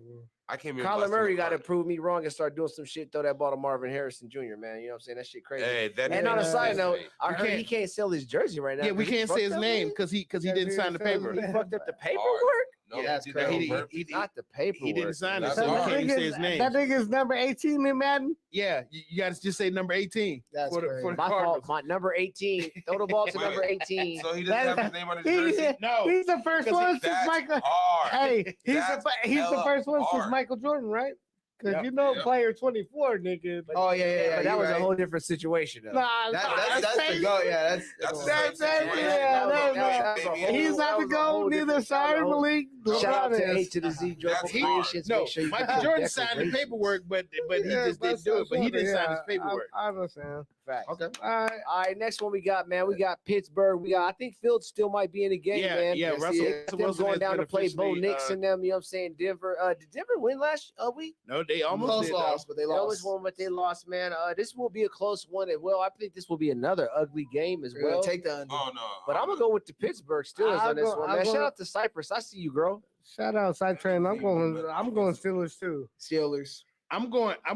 S4: I came here.
S6: Kyler
S4: blessed
S6: Murray
S4: with
S6: got to
S4: Cardinals.
S6: prove me wrong and start doing some shit. Throw that ball to Marvin Harrison Jr. Man, you know what I'm saying? That shit crazy.
S4: Hey, that
S6: And on a
S4: nigga
S6: side
S4: is
S6: note,
S4: great.
S6: I
S3: You
S6: heard he
S3: can't-
S6: can't sell his jersey right now.
S3: Yeah, we
S6: 'cause he
S3: can't say
S6: fucked
S3: his
S6: up,
S3: name
S6: man.
S3: because he
S5: Yeah,
S3: didn't
S5: dude,
S3: sign the
S5: so-
S3: paper.
S6: He fucked up the paperwork.
S4: No,
S2: Yeah, that's
S4: he
S2: crazy.
S4: did on purpose.
S6: Not the paperwork.
S3: He didn't sign it,
S4: That's
S3: so we
S4: hard.
S3: can't even say his name.
S5: That nigga's number 18 in Madden.
S3: Yeah, you got to just say number 18
S2: That's
S3: for the
S2: crazy.
S3: for the
S6: My
S3: Cardinals.
S6: fault. My number 18. Throw the ball to
S4: Wait,
S6: number
S4: wait.
S6: 18.
S4: So he doesn't have his name on his jersey.
S3: No,
S5: He's the first
S3: because
S5: one since
S4: That's
S5: Michael.
S4: hard.
S5: Hey, he's
S4: That's
S5: the
S4: hella
S5: first one since
S4: hard.
S5: Michael Jordan, right? Because
S3: Yep.
S5: you know,
S4: Yep.
S5: player 24, nigga.
S2: Oh yeah.
S6: But that
S2: you
S6: was
S2: right.
S6: a whole different situation, though.
S5: Nah,
S2: That's the go. Yeah, that's
S4: That's the
S5: That-
S4: same
S5: that-
S4: situation.
S5: yeah, that-
S6: that was a whole-
S5: he's
S6: that
S5: not the
S6: was a whole
S5: go. Neither
S6: different-
S5: sorry,
S6: that was a whole-
S5: Malik.
S6: Shout out to
S5: LeBron
S6: A
S5: is.
S6: to the Z, Joyful
S4: That's hard.
S6: Creations.
S3: no.
S6: Make sure you
S3: Michael
S6: put your
S3: Jordan signed the
S6: declarations.
S3: paperwork, but he
S5: Yeah,
S3: just didn't do it. But he didn't sign his paperwork.
S5: I understand.
S6: Facts.
S2: okay.
S5: All right.
S6: All right, next one we got, man. We got Pittsburgh. I think Fields still might be in the game,
S3: Yeah,
S6: man.
S3: yeah.
S2: Yes,
S3: Russell
S2: he is.
S3: Russell
S6: Them
S3: Wilson
S6: going
S3: has
S6: down
S3: been
S6: to play Bo
S3: officially,
S6: Nix and them, you know what I'm saying? Denver. Did Denver win last week?
S3: No, they almost
S2: Close
S3: did.
S2: loss, but they
S6: They always
S2: lost.
S6: won, but they lost, man. This will be a close one as well. I think this will be another ugly game as
S2: We're gonna
S6: well.
S2: take the under.
S4: Oh no.
S6: But I'm gonna go with the Pittsburgh Steelers
S5: I'll
S6: on this
S5: go-
S6: one,
S5: I'll
S6: man.
S5: go-
S6: Shout out to Cypress. I see you, girl.
S5: Shout out Side Train. I'm going Steelers too.
S2: Steelers.
S3: I'm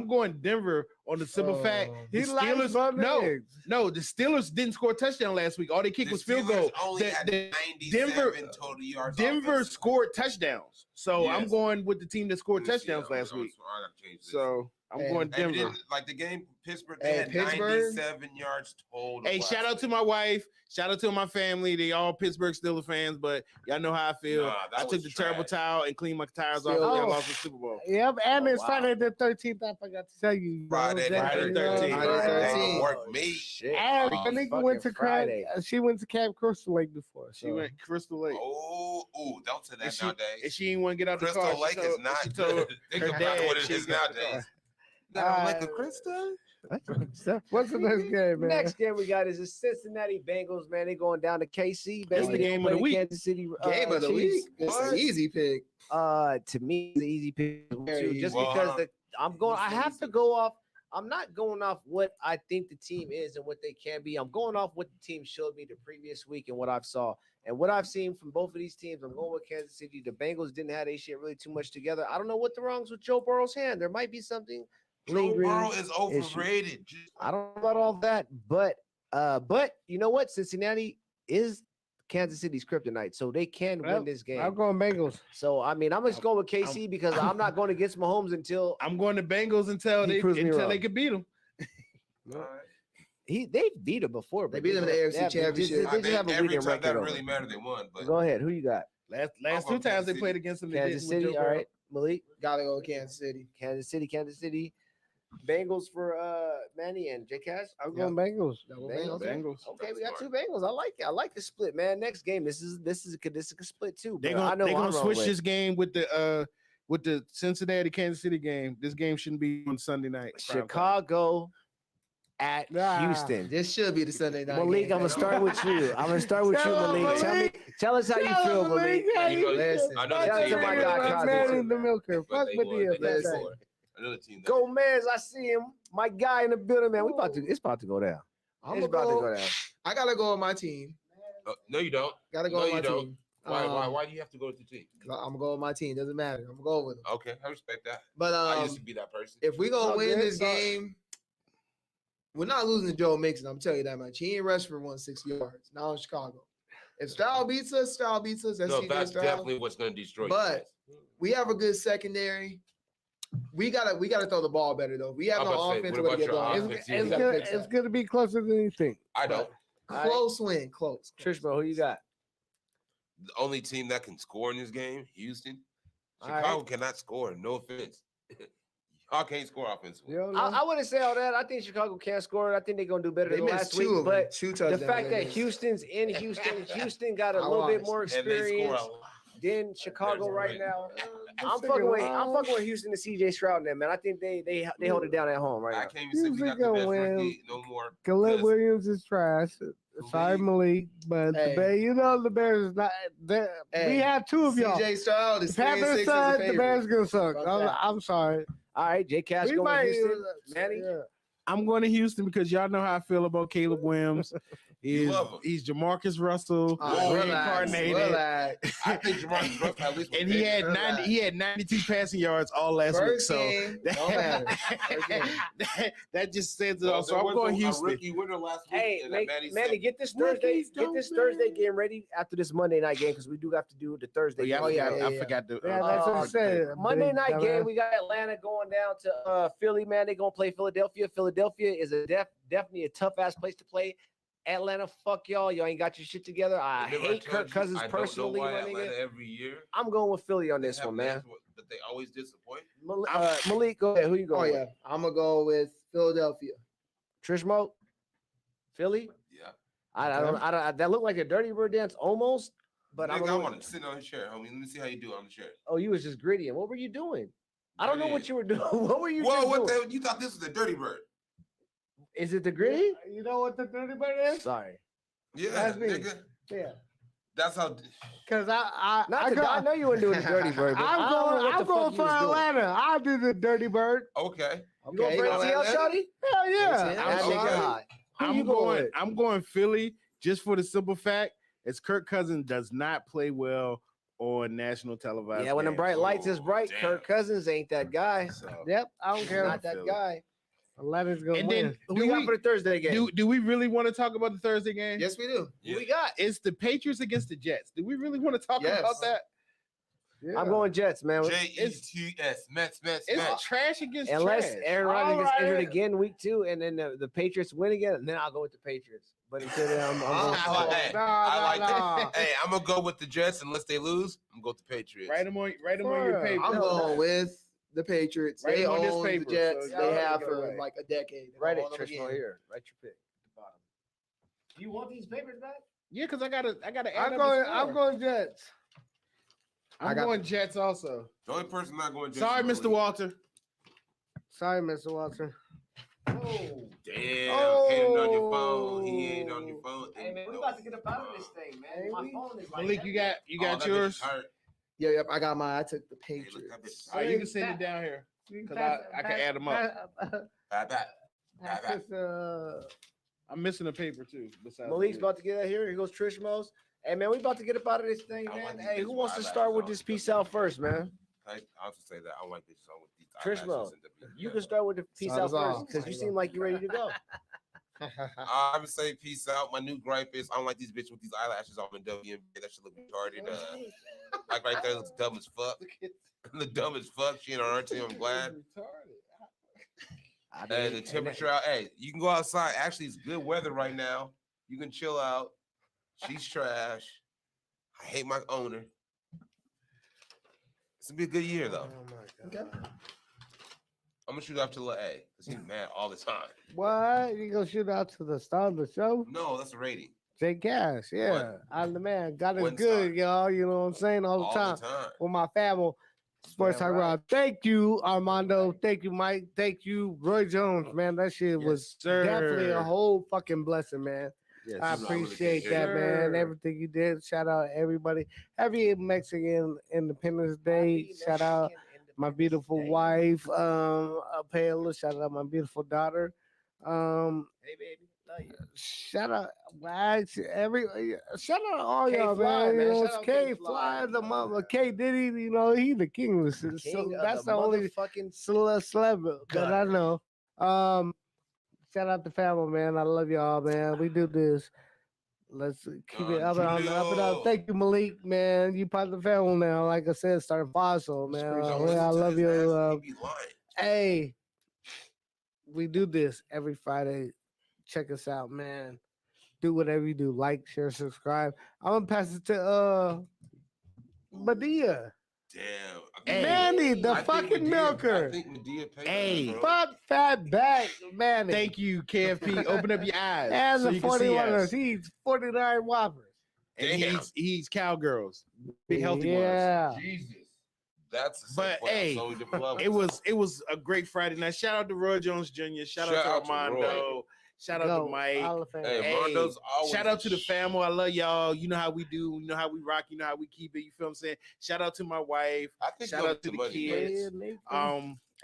S3: going Denver on the simple fact
S2: Oh.
S3: the
S5: He likes
S3: Steelers.
S5: butter
S3: No,
S5: eggs.
S3: no, the Steelers didn't score a touchdown last week. All they kicked
S4: The
S3: was field
S4: Steelers
S3: goal.
S4: only had
S3: The-
S4: 97
S3: Denver-
S4: total yards.
S3: Denver
S4: offensively.
S3: scored touchdowns, so I'm
S4: Yes.
S3: going with the team that scored
S4: Let me see.
S3: touchdowns last
S4: I'm
S3: week.
S4: sorry, I gotta change this.
S3: So I'm
S2: Hey,
S3: going
S4: Hey, we
S3: Denver.
S4: didn't- like the game Pittsburgh, they
S2: Hey,
S4: had
S2: Pittsburgh-
S4: 97 yards total.
S3: Hey, shout out to my wife. Shout out to my family. They all Pittsburgh Steelers fans, but y'all know how I feel.
S4: Nah, that
S3: I took
S4: was
S3: the terrible
S4: trash.
S3: towel and cleaned my tires off.
S2: Still-
S3: And y'all
S5: Oh.
S3: lost the Super Bowl.
S5: Yep, and
S6: Oh,
S5: it's
S6: wow.
S5: Friday the 13th. I forgot to tell you. bro.
S4: Friday the
S5: That-
S3: 13th.
S5: you know,
S2: Friday the 13th.
S4: Work me.
S6: Shit.
S5: And
S6: Oh,
S5: the nigga
S6: fucking
S5: went to
S6: Friday.
S5: She went to Camp Crystal Lake before.
S3: She
S5: so.
S3: went Crystal Lake.
S4: Oh, don't say
S3: and
S4: that
S3: she,
S4: nowadays.
S3: and she didn't want to get out the
S4: Crystal
S3: car.
S4: Lake is not
S3: She told
S4: good. Think
S3: her
S4: about
S3: dad
S4: what it
S3: she
S4: is
S3: got the
S4: nowadays.
S3: car.
S4: Got a Lake of Crystal?
S5: What's the next game, man?
S6: Next game we got is the Cincinnati Bengals, man. They going down to KC.
S3: That's the game of the week.
S6: Kansas City
S2: Game of the
S6: Chiefs.
S2: week. It's an
S4: What?
S2: easy pick.
S6: To me, the easy pick
S2: Very
S6: too,
S2: easy.
S6: just
S4: Well,
S6: because
S4: hold on.
S6: I'm going. I have to go off. I'm not going off what I think the team is and what they can be. I'm going off what the team showed me the previous week and what I've saw and what I've seen from both of these teams. I'm going with Kansas City. The Bengals didn't have their shit really too much together. I don't know what the wrongs with Joe Burrow's hand. There might be something
S4: Joe
S6: lingering.
S4: Burrow is overrated.
S6: I don't know about all that, but you know what? Cincinnati is Kansas City's kryptonite, so they can
S5: Well,
S6: win this game.
S5: I'm going Bengals.
S6: So I mean, I'm just going with KC because I'm not going against Mahomes until
S3: I'm going to Bengals until
S6: He
S3: they
S6: proves me wrong.
S3: can beat them.
S6: they beat him before.
S2: They
S6: but
S2: beat him in the
S6: don't-
S2: AFC
S6: they have- they just-
S2: Championship.
S6: They just have a
S4: Every
S6: winning
S4: time
S6: record.
S4: that
S6: over
S4: really
S6: them.
S4: mattered, they won. But
S6: Go ahead. Who you got?
S3: Last
S4: I'm
S3: two
S4: going
S3: times
S4: Kansas
S3: they
S4: City.
S3: played against them, they
S6: Kansas
S3: didn't with
S6: City.
S3: Joe
S6: All
S3: Burrow.
S6: right, Malik.
S2: Gotta go with Kansas City.
S6: Kansas City. Bengals for Manny and J Cash.
S5: I'm going Bengals.
S2: Double
S6: Bengals.
S2: Bengals.
S3: Bengals.
S6: Okay, we got two Bengals. I like it. I like the split, man. Next game. This is a split too.
S3: They're
S6: but I
S3: gonna
S6: know
S3: they're
S6: I'm
S3: gonna
S6: wrong
S3: switch
S6: with.
S3: this game with the Cincinnati Kansas City game. This game shouldn't be on Sunday night. prime time.
S6: Chicago at
S5: Nah.
S6: Houston.
S2: This should be the Sunday night.
S6: Malik,
S2: game.
S6: I'm gonna start with you.
S5: Tell him,
S6: Malik. Tell us how you feel, Malik.
S5: how
S4: You
S5: you
S4: know,
S2: Listen.
S4: I know
S6: Shout out
S4: the
S6: to
S4: team
S6: my
S4: that
S6: guy,
S4: won.
S6: Cosby.
S5: Man in the milker.
S4: But
S5: Fuck
S4: they
S5: with
S4: won.
S5: the
S4: They got
S2: Listen.
S4: scored. Another team. that-
S6: Gomez, I see him. My guy in the building, man. It's about to go down.
S2: I'm
S6: It's
S2: gonna
S6: about to
S2: go.
S6: go down.
S2: I gotta go with my team.
S4: No, you don't.
S2: Gotta go
S4: No,
S2: with my
S4: you don't.
S2: team.
S4: Why do you have to go with the team?
S2: I'm gonna go with my team. Doesn't matter. I'm gonna go with them.
S4: Okay, I respect that.
S2: But
S4: I used to be that person.
S2: if we gonna
S5: Oh,
S2: win
S5: good.
S2: this game, we're not losing to Joe Mixon. I'm telling you that much. He ain't rushed for 160 yards. Not in Chicago. If Stroud beats us, Stroud beats us. That's
S4: No,
S2: CJ
S4: that's
S2: Stroud.
S4: definitely what's going to destroy
S2: But
S4: you.
S2: we have a good secondary. We gotta throw the ball better though. We have
S4: I'm
S2: no
S4: about to say,
S2: offense.
S4: what
S2: We're
S4: about
S2: gonna get
S4: your
S2: going.
S4: offense?
S5: It's gonna be closer than you think.
S4: I don't.
S2: Close win, close.
S6: Trishmo, who you got?
S4: The only team that can score in this game, Houston.
S6: All
S4: Chicago
S6: right.
S4: cannot score. No offense. Y'all can't score offensively.
S6: I wouldn't say all that. I think Chicago can score. I think they're gonna do better
S2: They
S6: than
S2: missed
S6: last
S2: two
S6: week.
S2: of them,
S6: But
S2: two
S6: the
S2: touchdowns
S6: fact
S2: they
S6: that
S2: missed.
S6: Houston's in Houston got a
S2: I
S6: little bit
S2: watched.
S6: more
S4: And they score
S6: experience
S4: a lot.
S6: than Chicago right now. I'm
S5: Houston
S6: fucking with
S5: gonna-
S6: Houston and CJ Stroud and them, man. I think they hold it down at home right
S4: I
S6: now.
S4: can't even say we
S5: Houston
S4: got the
S5: gonna
S4: best
S5: win.
S4: rookie no more.
S5: Caleb
S4: because
S5: Williams is trash. Sorry, Malik, but
S2: Hey.
S5: the Bears, the Bears is not.
S2: Hey,
S5: We had two of y'all.
S2: CJ Stroud is
S5: The Panthers
S2: 3-6 as a
S5: said the
S2: favorite.
S5: Bears gonna suck.
S2: Fuck that.
S5: I'm sorry.
S6: All right, Jay Cash
S5: We
S6: going
S5: might-
S6: to Houston. Manny,
S5: yeah.
S3: I'm going to Houston because y'all know how I feel about Caleb Williams.
S4: love him.
S3: He's Jamarcus Russell reincarnated.
S2: Relax.
S4: I think Jamarcus Russell at least.
S3: And he had 92 passing yards all last week.
S2: First
S3: So
S2: game, don't matter. First game.
S3: that just says it all. So I'm going Houston.
S4: A rookie winner last week.
S6: hey,
S4: and
S6: Manny,
S4: said,
S6: get this
S3: Rookies
S6: Thursday
S3: don't
S6: game ready after this Monday night game because we do have to do the Thursday.
S3: Oh, yeah,
S6: game.
S3: I forgot to.
S5: Yeah, that's what I said.
S6: Monday
S5: big
S6: night
S5: dumbass.
S6: game, we got Atlanta going down to Philly, man. They're gonna play Philadelphia. Philadelphia is definitely a tough ass place to play. Atlanta, fuck y'all. Y'all ain't got your shit together. I
S4: remember
S6: hate
S4: told
S6: Kirk
S4: you,
S6: Cousins
S4: I
S6: personally,
S4: don't know
S6: my
S4: why Atlanta
S6: nigga.
S4: every year.
S6: I'm going with Philly on
S4: they
S6: this
S4: have
S6: one, man.
S4: names That they always disappoint.
S6: Malik, go ahead. Who you
S2: Oh
S6: going
S2: yeah,
S6: with?
S2: I'm gonna go with Philadelphia.
S6: Trishmo? Philly?
S4: Yeah.
S6: I don't. That looked like a Dirty Bird dance almost, but
S4: Nigga, I
S6: I'm.
S4: want to sit on his chair, homie. Let me see how you do it on the chair.
S6: Oh, you was just gritty. And what were you doing? I don't know what
S4: Gritty.
S6: you were doing. What were you
S4: Whoa,
S6: just
S4: what the
S6: doing?
S4: hell? You thought this was a dirty bird?
S6: Is it the gritty?
S5: You know what the Dirty Bird is?
S6: Sorry.
S4: Yeah,
S5: That's me.
S4: nigga.
S5: Yeah.
S4: That's how.
S5: Cause I
S6: I know you weren't doing the Dirty Bird. But I don't know what
S5: I'm
S6: the
S5: going
S6: fuck you
S5: for
S6: was doing.
S5: Atlanta. I'll do the Dirty Bird.
S4: Okay.
S6: You going for
S2: Okay,
S6: ATL,
S2: Atlanta.
S6: Shawty?
S5: Hell yeah.
S2: ATL.
S6: That
S4: Okay.
S6: nigga hot. Who you with?
S3: I'm going Philly just for the simple fact is Kirk Cousins does not play well on national televised.
S6: Yeah, when the
S3: games.
S6: bright lights is
S4: Oh,
S6: bright,
S4: damn.
S6: Kirk Cousins ain't that guy.
S3: So,
S5: Yep, I don't care.
S6: Not that
S3: Philly.
S6: guy.
S5: Atlanta's gonna
S3: and
S5: win.
S3: then
S6: Who we got for the Thursday game?
S3: do we really want to talk about the Thursday game?
S2: Yes, we do.
S6: Who we got?
S3: It's the Patriots against the Jets. Do we really want to talk
S2: Yes.
S3: about that?
S5: Yeah.
S6: I'm going Jets, man.
S4: Jets. Mets.
S3: It's trash against
S6: Unless
S3: trash.
S6: Aaron Rodgers
S5: All
S6: gets injured
S5: right.
S6: again week 2, and then the Patriots win again, and then I'll go with the Patriots. But until then, I'm going
S4: Hey, I like that. Hey, I'm gonna go with the Jets unless they lose. I'm gonna go with the Patriots.
S3: Write them on your paper.
S2: I'm going with the Patriots.
S3: Write
S2: They
S3: them on this
S2: own
S3: paper,
S2: the Jets.
S3: so
S2: They
S3: y'all
S2: have
S3: get
S2: for
S3: away.
S2: like a decade. They
S6: Write it,
S2: own them
S6: Trishmo,
S2: again.
S6: here. Write your pick at the bottom. Do you want these papers back?
S3: Yeah, because I gotta add
S5: I'm
S3: up
S5: going.
S3: the
S5: I'm
S3: score.
S5: going Jets.
S3: I'm going Jets also.
S4: The only person not going Jets.
S3: Sorry,
S4: is
S3: Mr.
S4: Malik.
S3: Walter.
S5: Sorry, Mr. Watson.
S4: Damn, hating on your phone. He ain't on your phone.
S6: Hey, man, we about to get up out of this thing, man. My phone is like
S3: Malik, you got yours. All
S2: Yep, I got mine. I took the
S4: Hey, look, that
S2: Patriots.
S4: bitch-
S3: right, you can send it down here because I can add them up.
S5: Pass this,
S3: I'm missing a paper too. Besides
S6: Malik's
S3: Malik.
S6: about to get out here. Here goes Trishmo's. Hey, man, we about to get up out of this thing,
S4: I
S6: man.
S4: want these
S6: Hey, who
S4: bitches
S6: wants to
S4: with
S6: start with
S4: eyelashes
S6: this
S4: on.
S6: piece out first, man?
S4: I also say that I like this song with these
S6: Trishmo,
S4: eyelashes and the-
S6: you can start with the peace
S2: Start
S6: out
S2: us off.
S6: first because you
S2: Start us
S6: seem
S2: off.
S6: like you're ready to go.
S4: I'm gonna say peace out. My new gripe is I don't like these bitches with these eyelashes on the WNBA. That should look retarded. Like right there looks dumb as fuck. The dumb as fuck. She ain't on our team. I'm glad. Hey, the temperature out. Hey, you can go outside. Actually, it's good weather right now. You can chill out. She's trash. I hate my owner. It's gonna be a good year though.
S2: Okay.
S4: I'm gonna shoot off to Lil A because he's mad all the time.
S5: what? You gonna shoot out to the star of the show?
S4: No, that's a rating.
S5: Jay Cash, yeah.
S4: One.
S5: I'm the man. God is
S4: One
S5: good,
S4: star.
S5: y'all. You know what I'm saying? All the time.
S4: time.
S5: With my family. Sports Talk Rob. Thank you, Armando. Thank you, Mike. Thank you, Roy Jones, man. That shit was definitely a whole fucking blessing, man.
S3: Yes,
S5: I
S4: I really
S5: appreciate
S4: can't
S5: that,
S4: hear
S5: man.
S3: Sure.
S5: Everything you did. Shout out everybody. Happy Mexican Independence Day. Shout out my beautiful wife. Pay a little shout out my beautiful daughter.
S6: Hey, baby. Love you.
S5: Shout out, shout out all
S6: K
S5: y'all,
S6: Fly,
S5: man.
S6: man.
S5: You know,
S6: Shout
S5: it's
S6: out
S5: K
S6: K
S5: Fly,
S6: Fly,
S5: the
S6: man.
S5: mama, K Diddy. You know, he the king. So
S6: King of
S5: that's the only
S6: motherfucking
S5: celeb that I
S6: gutter.
S5: know. Shout out to family, man. I love y'all, man. We do this. Let's keep it up and up and up. Thank you, Malik, man. You part of the family now. Like I said, start fossil, man. I love you. Hey, we do this every Friday. Check us out, man. Do whatever you do. Like, share, subscribe. I'm gonna pass it to Medea.
S4: Damn.
S5: Manny, the fucking milker.
S4: I think Medea paid.
S3: Hey,
S5: fuck fat back, Manny.
S3: Thank you, KFP. Open up your eyes.
S5: And
S3: so
S5: the
S3: you can see
S5: 41ers.
S3: us.
S5: He eats 49 Whoppers.
S3: And he eats cowgirls, big healthy
S5: Yeah.
S3: ones.
S4: Jesus. That's
S3: But hey, it was a great Friday night. Shout out to Roy Jones Jr. Shout out to Armando. Shout out to Mike. Hey, shout out to the family. I love y'all. You know how we do. You know how we rock. You know how we keep it. You feel what I'm saying? Shout out to my wife. Shout out to the kids.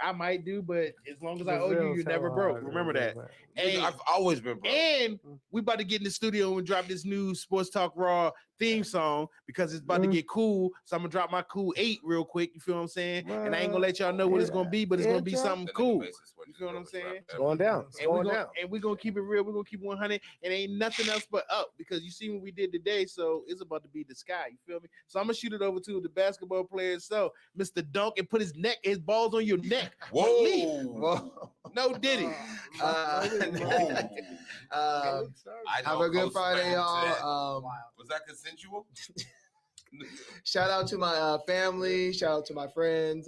S3: I might do, but as long as I owe you, you're never broke. Remember that.
S4: Hey, I've always been broke.
S3: And we about to get in the studio and drop this new Sports Talk Raw theme song because it's about to get cool. So I'm gonna drop my cool 8 real quick. You feel what I'm saying? And I ain't gonna let y'all know what it's gonna be, but it's gonna be something cool. You feel what I'm saying?
S6: It's going down.
S3: And we're gonna keep it real. We're gonna keep 100, and ain't nothing else but up because you see what we did today. So it's about to be the sky. You feel me? So I'm gonna shoot it over to the basketball players. So Mr. Dunk and put his balls on your neck.
S6: Whoa.
S3: No Diddy.
S2: Have a good Friday, y'all.
S4: Was that consensual?
S2: Shout out to my family. Shout out to my friends.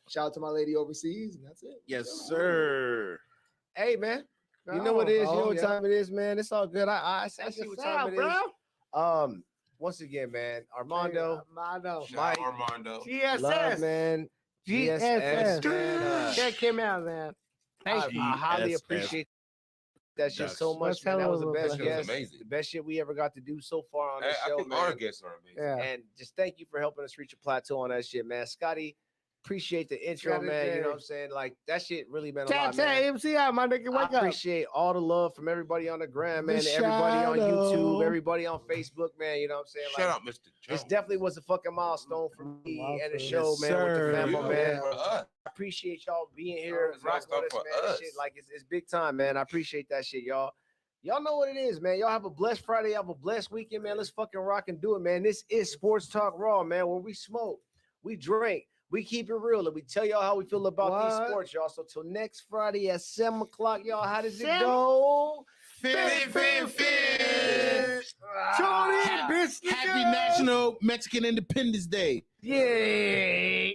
S2: Shout out to my lady overseas, and that's it.
S3: Yes, sir.
S6: Hey, man. You know what it is. You know what time it is, man. It's all good. I see what time it is. Once again, man, Armando, Mike,
S4: Armando,
S5: GSS,
S6: love, man.
S5: GSS,
S6: man.
S5: Check him out, man. Thank you.
S6: I highly appreciate that shit so much, man. That was the best guest.
S4: Amazing.
S6: The best shit we ever got to do so far on this show,
S4: I think
S6: man.
S4: our guests are amazing.
S6: And just thank you for helping us reach a plateau on that shit, man. Scotty, appreciate the intro, man. You know what I'm saying? Like, that shit really meant a lot, man.
S5: MC out, my nigga. Wake
S6: I appreciate all the love from everybody on the gram, man. Everybody on YouTube, everybody on Facebook, man. You know what I'm saying?
S4: Shout out, Mr.
S6: This definitely was a fucking milestone for me and the show, man, with the family, man. I appreciate y'all being here, rocking with us, man. That shit, like, it's big time, man. I appreciate that shit, y'all. Y'all know what it is, man. Y'all have a blessed Friday. Have a blessed weekend, man. Let's fucking rock and do it, man. This is Sports Talk Raw, man, where we smoke, we drink, we keep it real, and we tell y'all how we feel about these sports, y'all. So till next Friday at 7 o'clock, y'all, how does it go?
S3: Fin.
S5: Tony, bitch,
S3: Happy National Mexican Independence Day.
S5: Yeah.